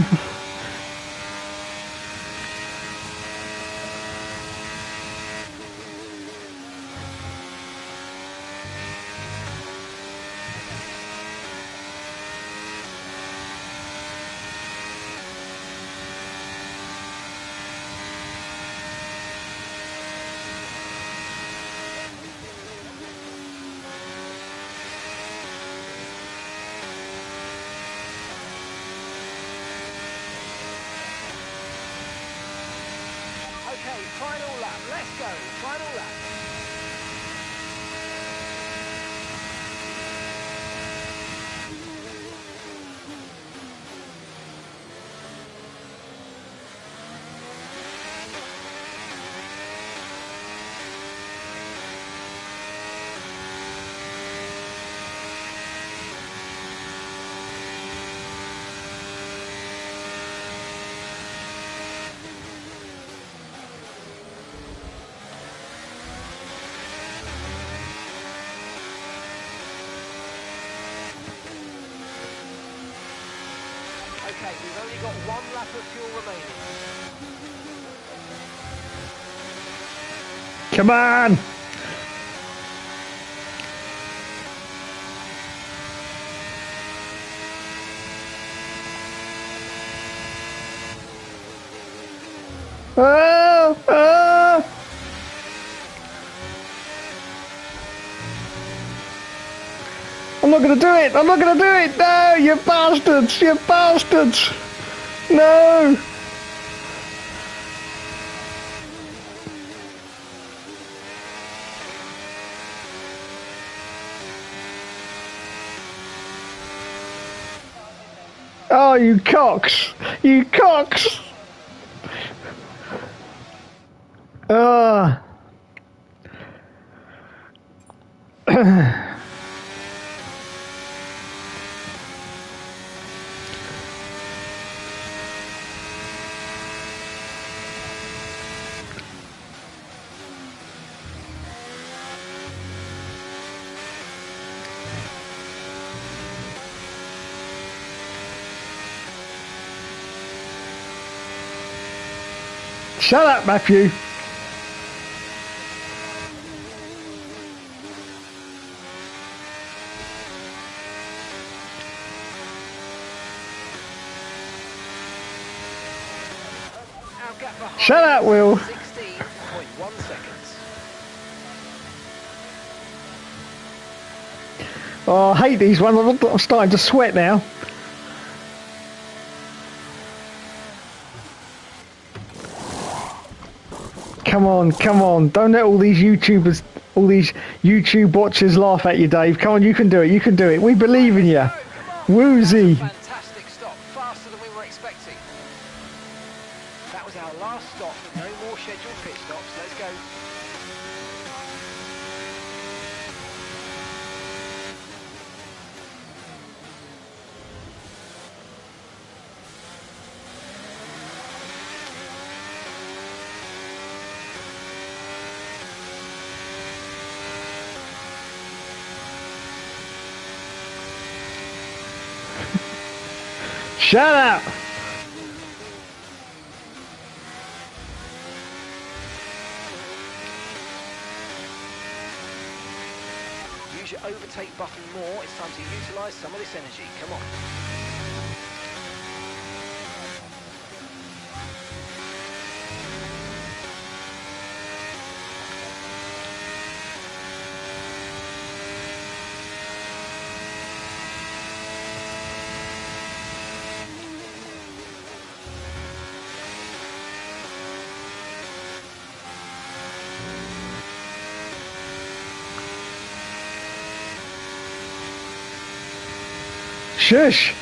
Okay, final lap, let's go, final lap. Okay, we've only got 1 lap of fuel remaining.
Come on! Oh! Oh! I'm not not going to do it. I'm not going to do it. No, you bastards. You bastards. No. Oh, you cocks. You cocks. Ah. Shut up, Matthew. Shut up, Will.
16.1 seconds.
Oh, I hate these ones. I'm starting to sweat now. Come on, come on. Don't let all these YouTubers, all these YouTube watchers laugh at you, Dave. Come on, you can do it. You can do it. We believe in you. Woozy.
Fantastic stop, faster than we were expecting. That was our last stop. No more scheduled pit stops. Let's go.
Shut up.
Use your overtake button more. It's time to utilise some of this energy. Come on.
Shush.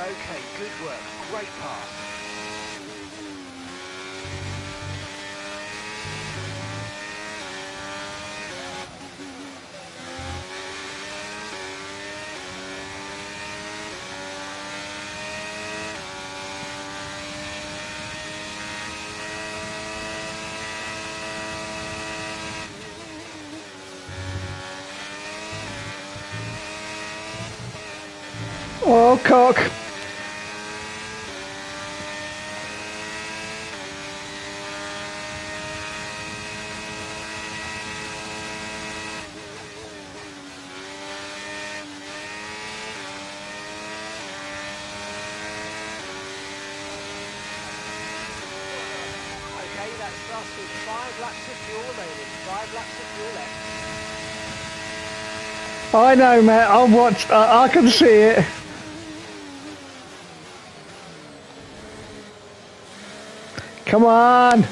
Okay, good work. Great pass.
Oh, cock.
Okay, that's us with 5 laps of fuel remaining. 5 laps of fuel left.
I know, Matt. I've watched. I can see it. Come on.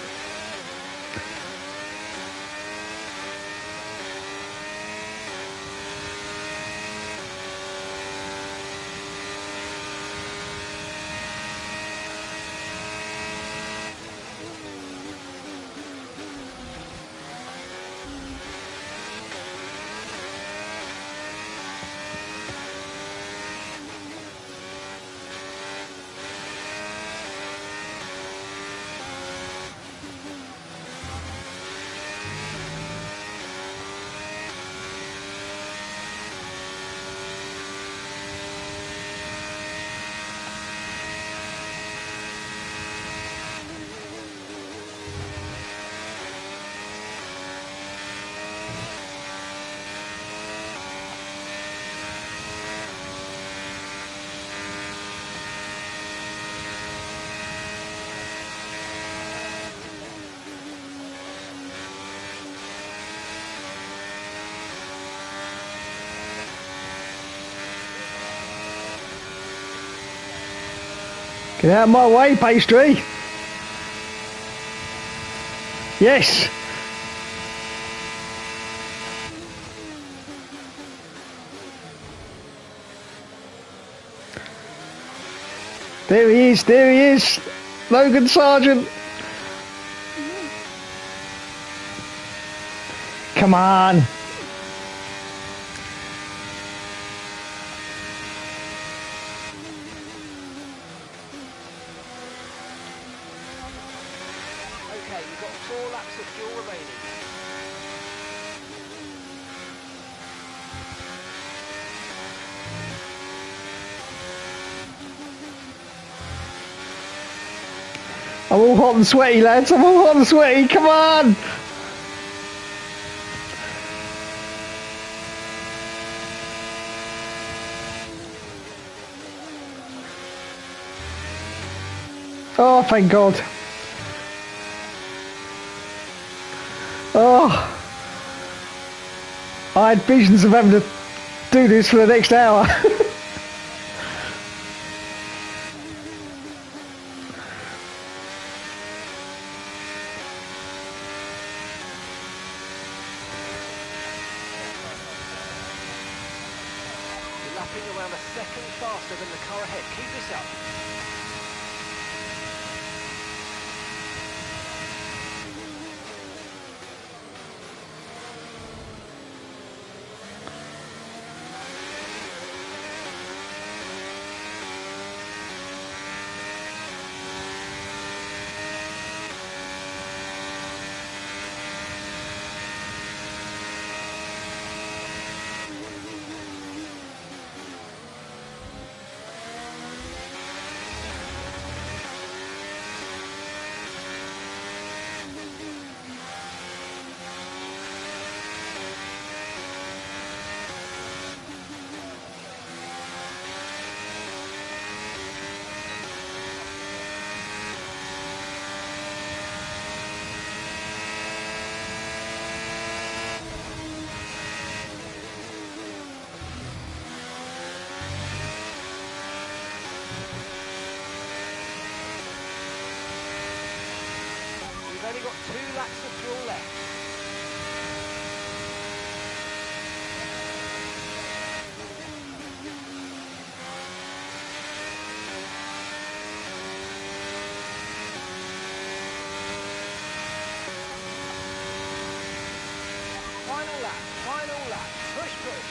Get out of my way, pastry. Yes. There he is, there he is. Logan Sargent. Come on.
Okay, we've got 4 laps of fuel remaining.
I'm all hot and sweaty, lads. I'm all hot and sweaty. Come on. Oh, thank God. Oh. I had visions of having to do this for the next hour.
Lapping around a second faster than the car ahead. Keep this up. We've only got 2 laps of fuel left. Final lap, final lap. Push, push.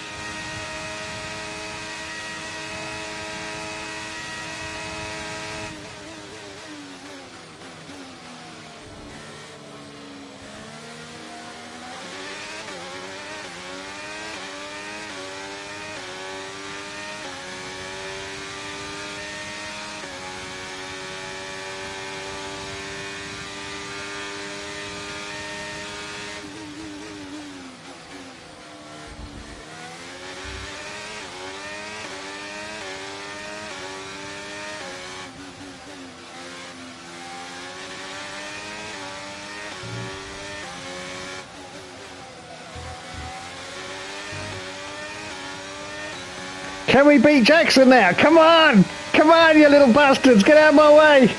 Can we beat Jackson now? Come on! Come on, you little bastards! Get out of my way!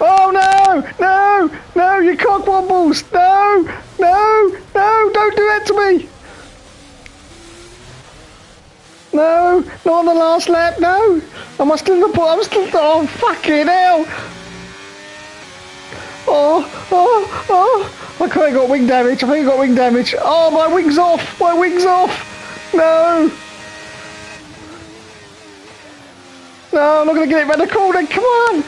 Oh no! No! No, you cockwombles! No! No! No! Don't do that to me! No! Not on the last lap, no! I'm still in the I'm still. Oh, fucking hell! Oh! I think I got wing damage. I think I got wing damage. Oh, my wing's off! My wing's off! No! No, I'm not going to get it around the corner. Come on!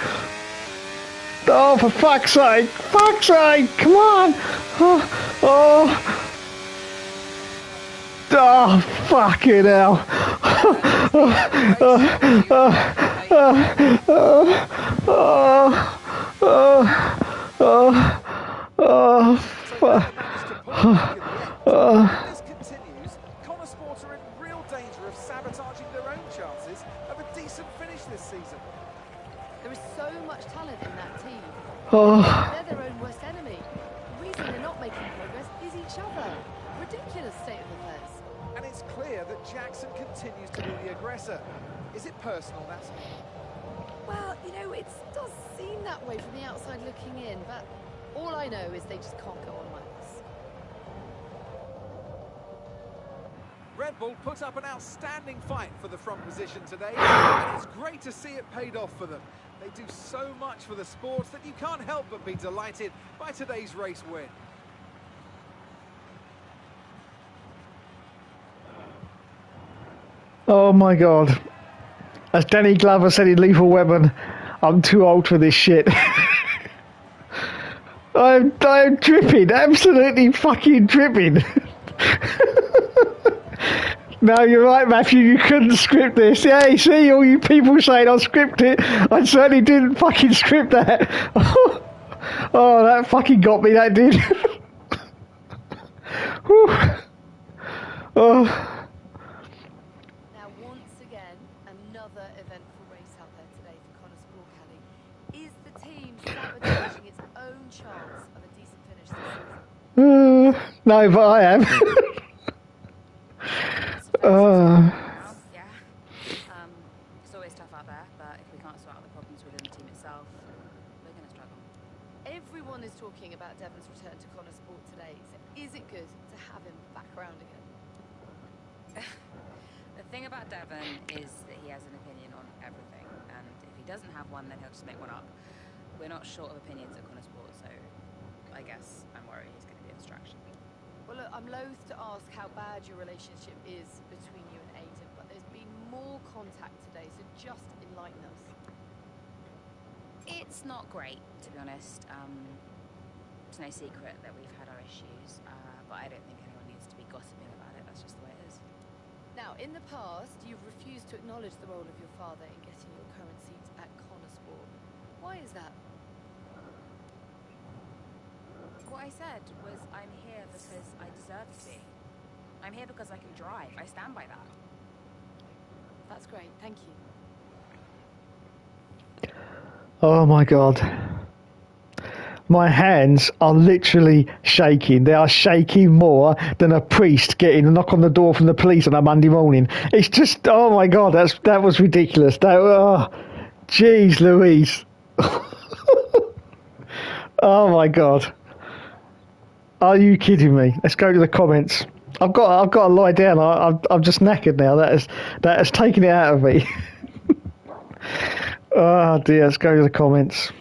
Oh, for fuck's sake! Fuck's sake! Come on! Oh! Fucking hell!
This continues. Connorsport are in real danger of sabotaging their own chances of a decent finish this season.
There is so much talent in that team.
Oh.
They're their own worst enemy. The reason they're not making progress is each other. Ridiculous state of affairs.
And it's clear that Jackson continues to be the aggressor. Is it personal, that's
Well, you know, it does seem that way from the outside looking in, but all I know is they just can't go on like this.
Red Bull put up an outstanding fight for the front position today, and it's great to see it paid off for them. They do so much for the sport that you can't help but be delighted by today's race win.
Oh my god. As Danny Glover said in Lethal Weapon, I'm too old for this shit. I'm dripping, absolutely fucking dripping. No, you're right, Matthew, you couldn't script this. Yeah, you see, all you people saying I'll script it. I certainly didn't fucking script that. Oh, that fucking got me, that did. Oh.
Now, once again, another eventful race out there today for Connor Sport, Callie. Is the team sabotaging its own chance of a decent finish this season?
No, but I am.
Yeah. It's always tough out there, but if we can't sort out the problems within the team itself, we're going to struggle.
Everyone is talking about Devon's return to Connor Sport today, so is it good to have him back around again?
The thing about Devon is that he has an opinion on everything, and if he doesn't have one, then he'll just make one up. We're not short of opinions at Connor Sport, so I guess I'm worried he's going to be a distraction.
Well, look, I'm loath to ask how bad your relationship is between you and Aiden, but there's been more contact today, so just enlighten us.
It's not great, to be honest. It's no secret that we've had our issues, but I don't think anyone needs to be gossiping about it. That's just the way it is.
Now, in the past, you've refused to acknowledge the role of your father in getting your current seat at Connor Sport. Why is that?
What I said was I'm here because I deserve to be. I'm here because I can drive. I stand by that.
That's great, thank you.
Oh my god. My hands are literally shaking. They are shaking more than a priest getting a knock on the door from the police on a Monday morning. It's just, oh my god, that was ridiculous. Jeez Louise. Oh my god. Are you kidding me? Let's go to the comments. I've got to lie down. I'm just knackered now. That has taken it out of me. Oh dear. Let's go to the comments.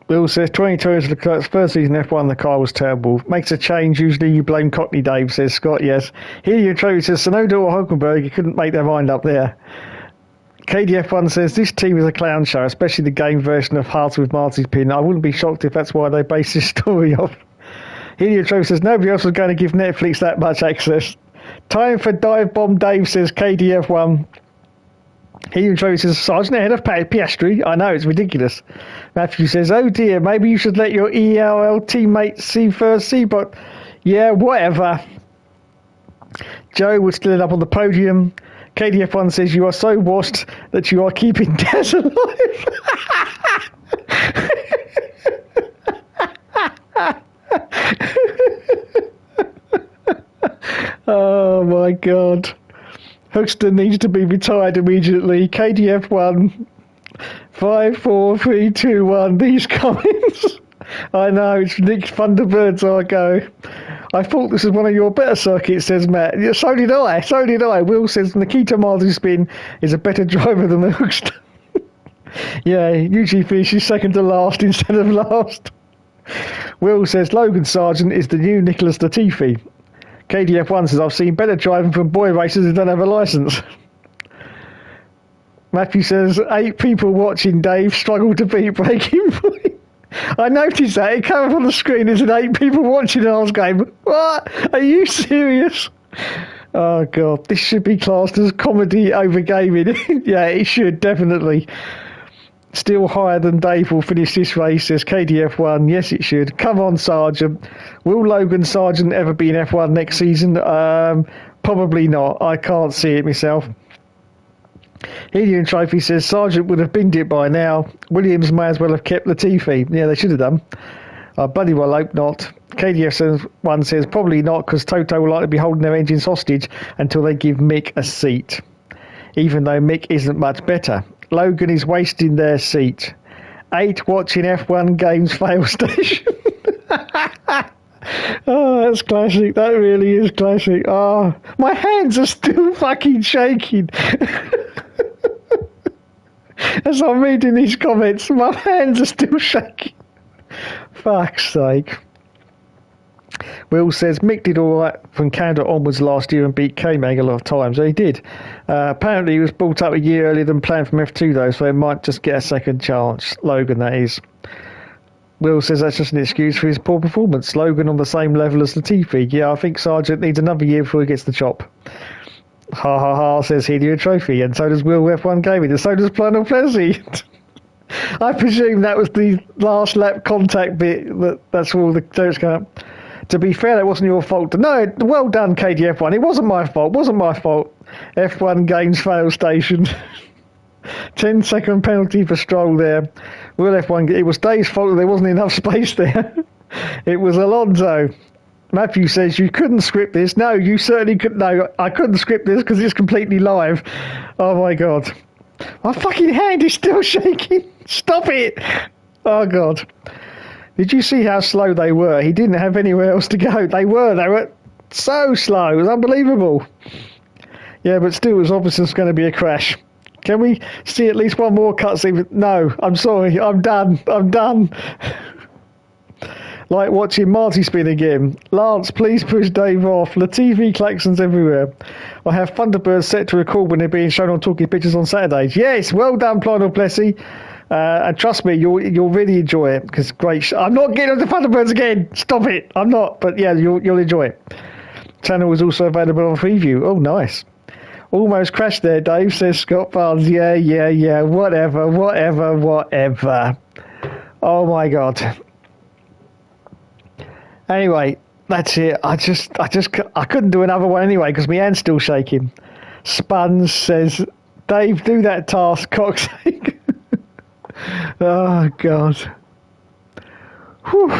Bill says 22 is the first season F1, the car was terrible. Makes a change, usually you blame Cockney Dave, says Scott, yes. Helio Troy says Sonoda or Hulkenberg, you couldn't make their mind up there. KDF1 says this team is a clown show, especially the game version of Hearts with Marty's Pin. I wouldn't be shocked if that's why they base this story off. Helio Troy says nobody else was going to give Netflix that much access. Time for Dive Bomb Dave, says KDF1. He says, Sergeant ahead of Piastri. I know, it's ridiculous. Matthew says, oh dear, maybe you should let your ELL teammate see first see, but yeah, whatever. Joe would still end up on the podium. KDF1 says, you are so washed that you are keeping Daz alive. Oh my god. Hookster needs to be retired immediately. KDF1 5, 4, 3, 2, 1. These comments. I know, it's Nick Thunderbird's I go. I thought this was one of your better circuits, says Matt. Yeah, so did I. Will says Nikita Mazepin is a better driver than the Hookster. Yeah, he usually finishes second to last instead of last. Will says Logan Sargent is the new Nicholas Latifi. KDF1 says, I've seen better driving from boy racers who don't have a licence. Matthew says, 8 people watching Dave struggle to beat Breaking Point. I noticed that. It came up on the screen. There's 8 people watching and I was going, what? Are you serious? Oh, God. This should be classed as comedy over gaming. Yeah, it should, definitely. Still higher than Dave will finish this race, says KDF1. Yes, it should. Come on, Sargent. Will Logan Sargent ever be in F1 next season? Probably not. I can't see it myself. Helium Trophy says Sargent would have binged it by now. Williams may as well have kept Latifi. Yeah, they should have done. I bloody well hope not. KDF1 says probably not because Toto will likely be holding their engines hostage until they give Mick a seat. Even though Mick isn't much better. Logan is wasting their seat. 8 watching F1 games fail station. Oh, that's classic. That really is classic. Oh, my hands are still fucking shaking. As I'm reading these comments, my hands are still shaking. Fuck's sake. Will says Mick did alright from Canada onwards last year and beat K-Mag a lot of times. So he did. Apparently he was brought up a year earlier than planned from F2 though, so he might just get a second chance. Logan, that is. Will says that's just an excuse for his poor performance. Logan on the same level as Latifi. Yeah, I think Sargent needs another year before he gets the chop. Ha ha ha, says Helium Trophy. And so does Will F1 Gaming. And so does Planel Plessy. I presume that was the last lap contact bit. That's all the jokes going up. To be fair, that wasn't your fault. No, well done, KDF1. It wasn't my fault. F1 Games fail station. 10-second penalty for Stroll there. Will F1. It was Dave's fault that there wasn't enough space there. It was Alonso. Matthew says you couldn't script this. No, you certainly couldn't. No, I couldn't script this because it's completely live. Oh my god. My fucking hand is still shaking. Stop it. Oh god. Did you see how slow they were? He didn't have anywhere else to go. They were so slow. It was unbelievable. Yeah, but still, it was obviously going to be a crash. Can we see at least one more cutscene? No, I'm sorry. I'm done. Like watching Marty spin again. Lance, please push Dave off. Latifi klaxons everywhere. I have Thunderbirds set to record when they're being shown on Talking Pictures on Saturdays. Yes, well done, Planel Plessy. And trust me, you'll really enjoy it because great. I'm not getting on the Thunderbirds again. Stop it. I'm not. But yeah, you'll enjoy it. Channel is also available on Freeview. Oh, nice. Almost crashed there, Dave, says Scott Barnes. Yeah. Whatever. Oh my god. Anyway, that's it. I couldn't do another one anyway because my hand's still shaking. Spuns says, Dave, do that task, cocksake. Oh god. Whew.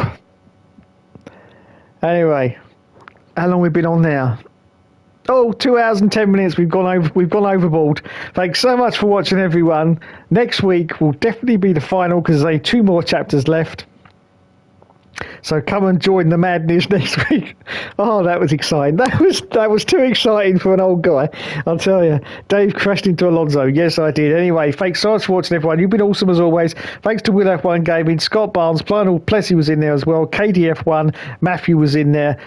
Anyway, how long have we been on now? Oh, 2 hours and 10 minutes. We've gone overboard. Thanks so much for watching, everyone. Next week will definitely be the final because there's only 2 more chapters left. So come and join the madness next week. Oh, that was exciting. That was too exciting for an old guy, I'll tell you. Dave crashed into Alonso. Yes, I did. Anyway, thanks so much for watching, everyone. You've been awesome as always. Thanks to Will F1 Gaming, Scott Barnes, Planel Plessy was in there as well. KDF1, Matthew was in there.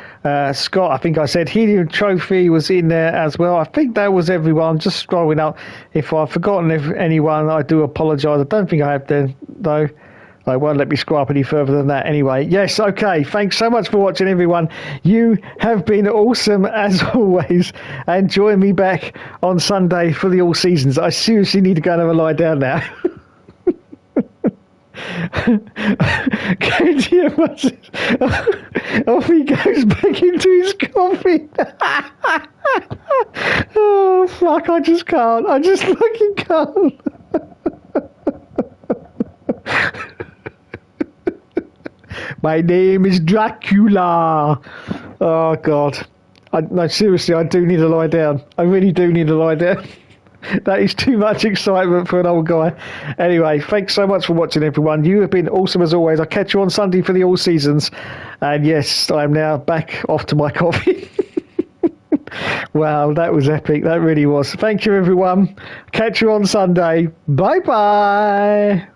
Scott, I think I said Helium Trophy was in there as well. I think that was everyone. Just scrolling up. If I've forgotten anyone, I do apologise. I don't think I have there, though. I won't let me scroll up any further than that anyway. Yes, okay. Thanks so much for watching, everyone. You have been awesome as always. And join me back on Sunday for the All Seasons. I seriously need to go and have a lie down now. Off he goes back into his coffee. Oh, fuck. I just can't. I just fucking can't. My name is Dracula. Oh, God. No, seriously, I do need to lie down. I really do need to lie down. That is too much excitement for an old guy. Anyway, thanks so much for watching, everyone. You have been awesome as always. I'll catch you on Sunday for the All Seasons. And yes, I am now back off to my coffee. Wow, that was epic. That really was. Thank you, everyone. Catch you on Sunday. Bye-bye.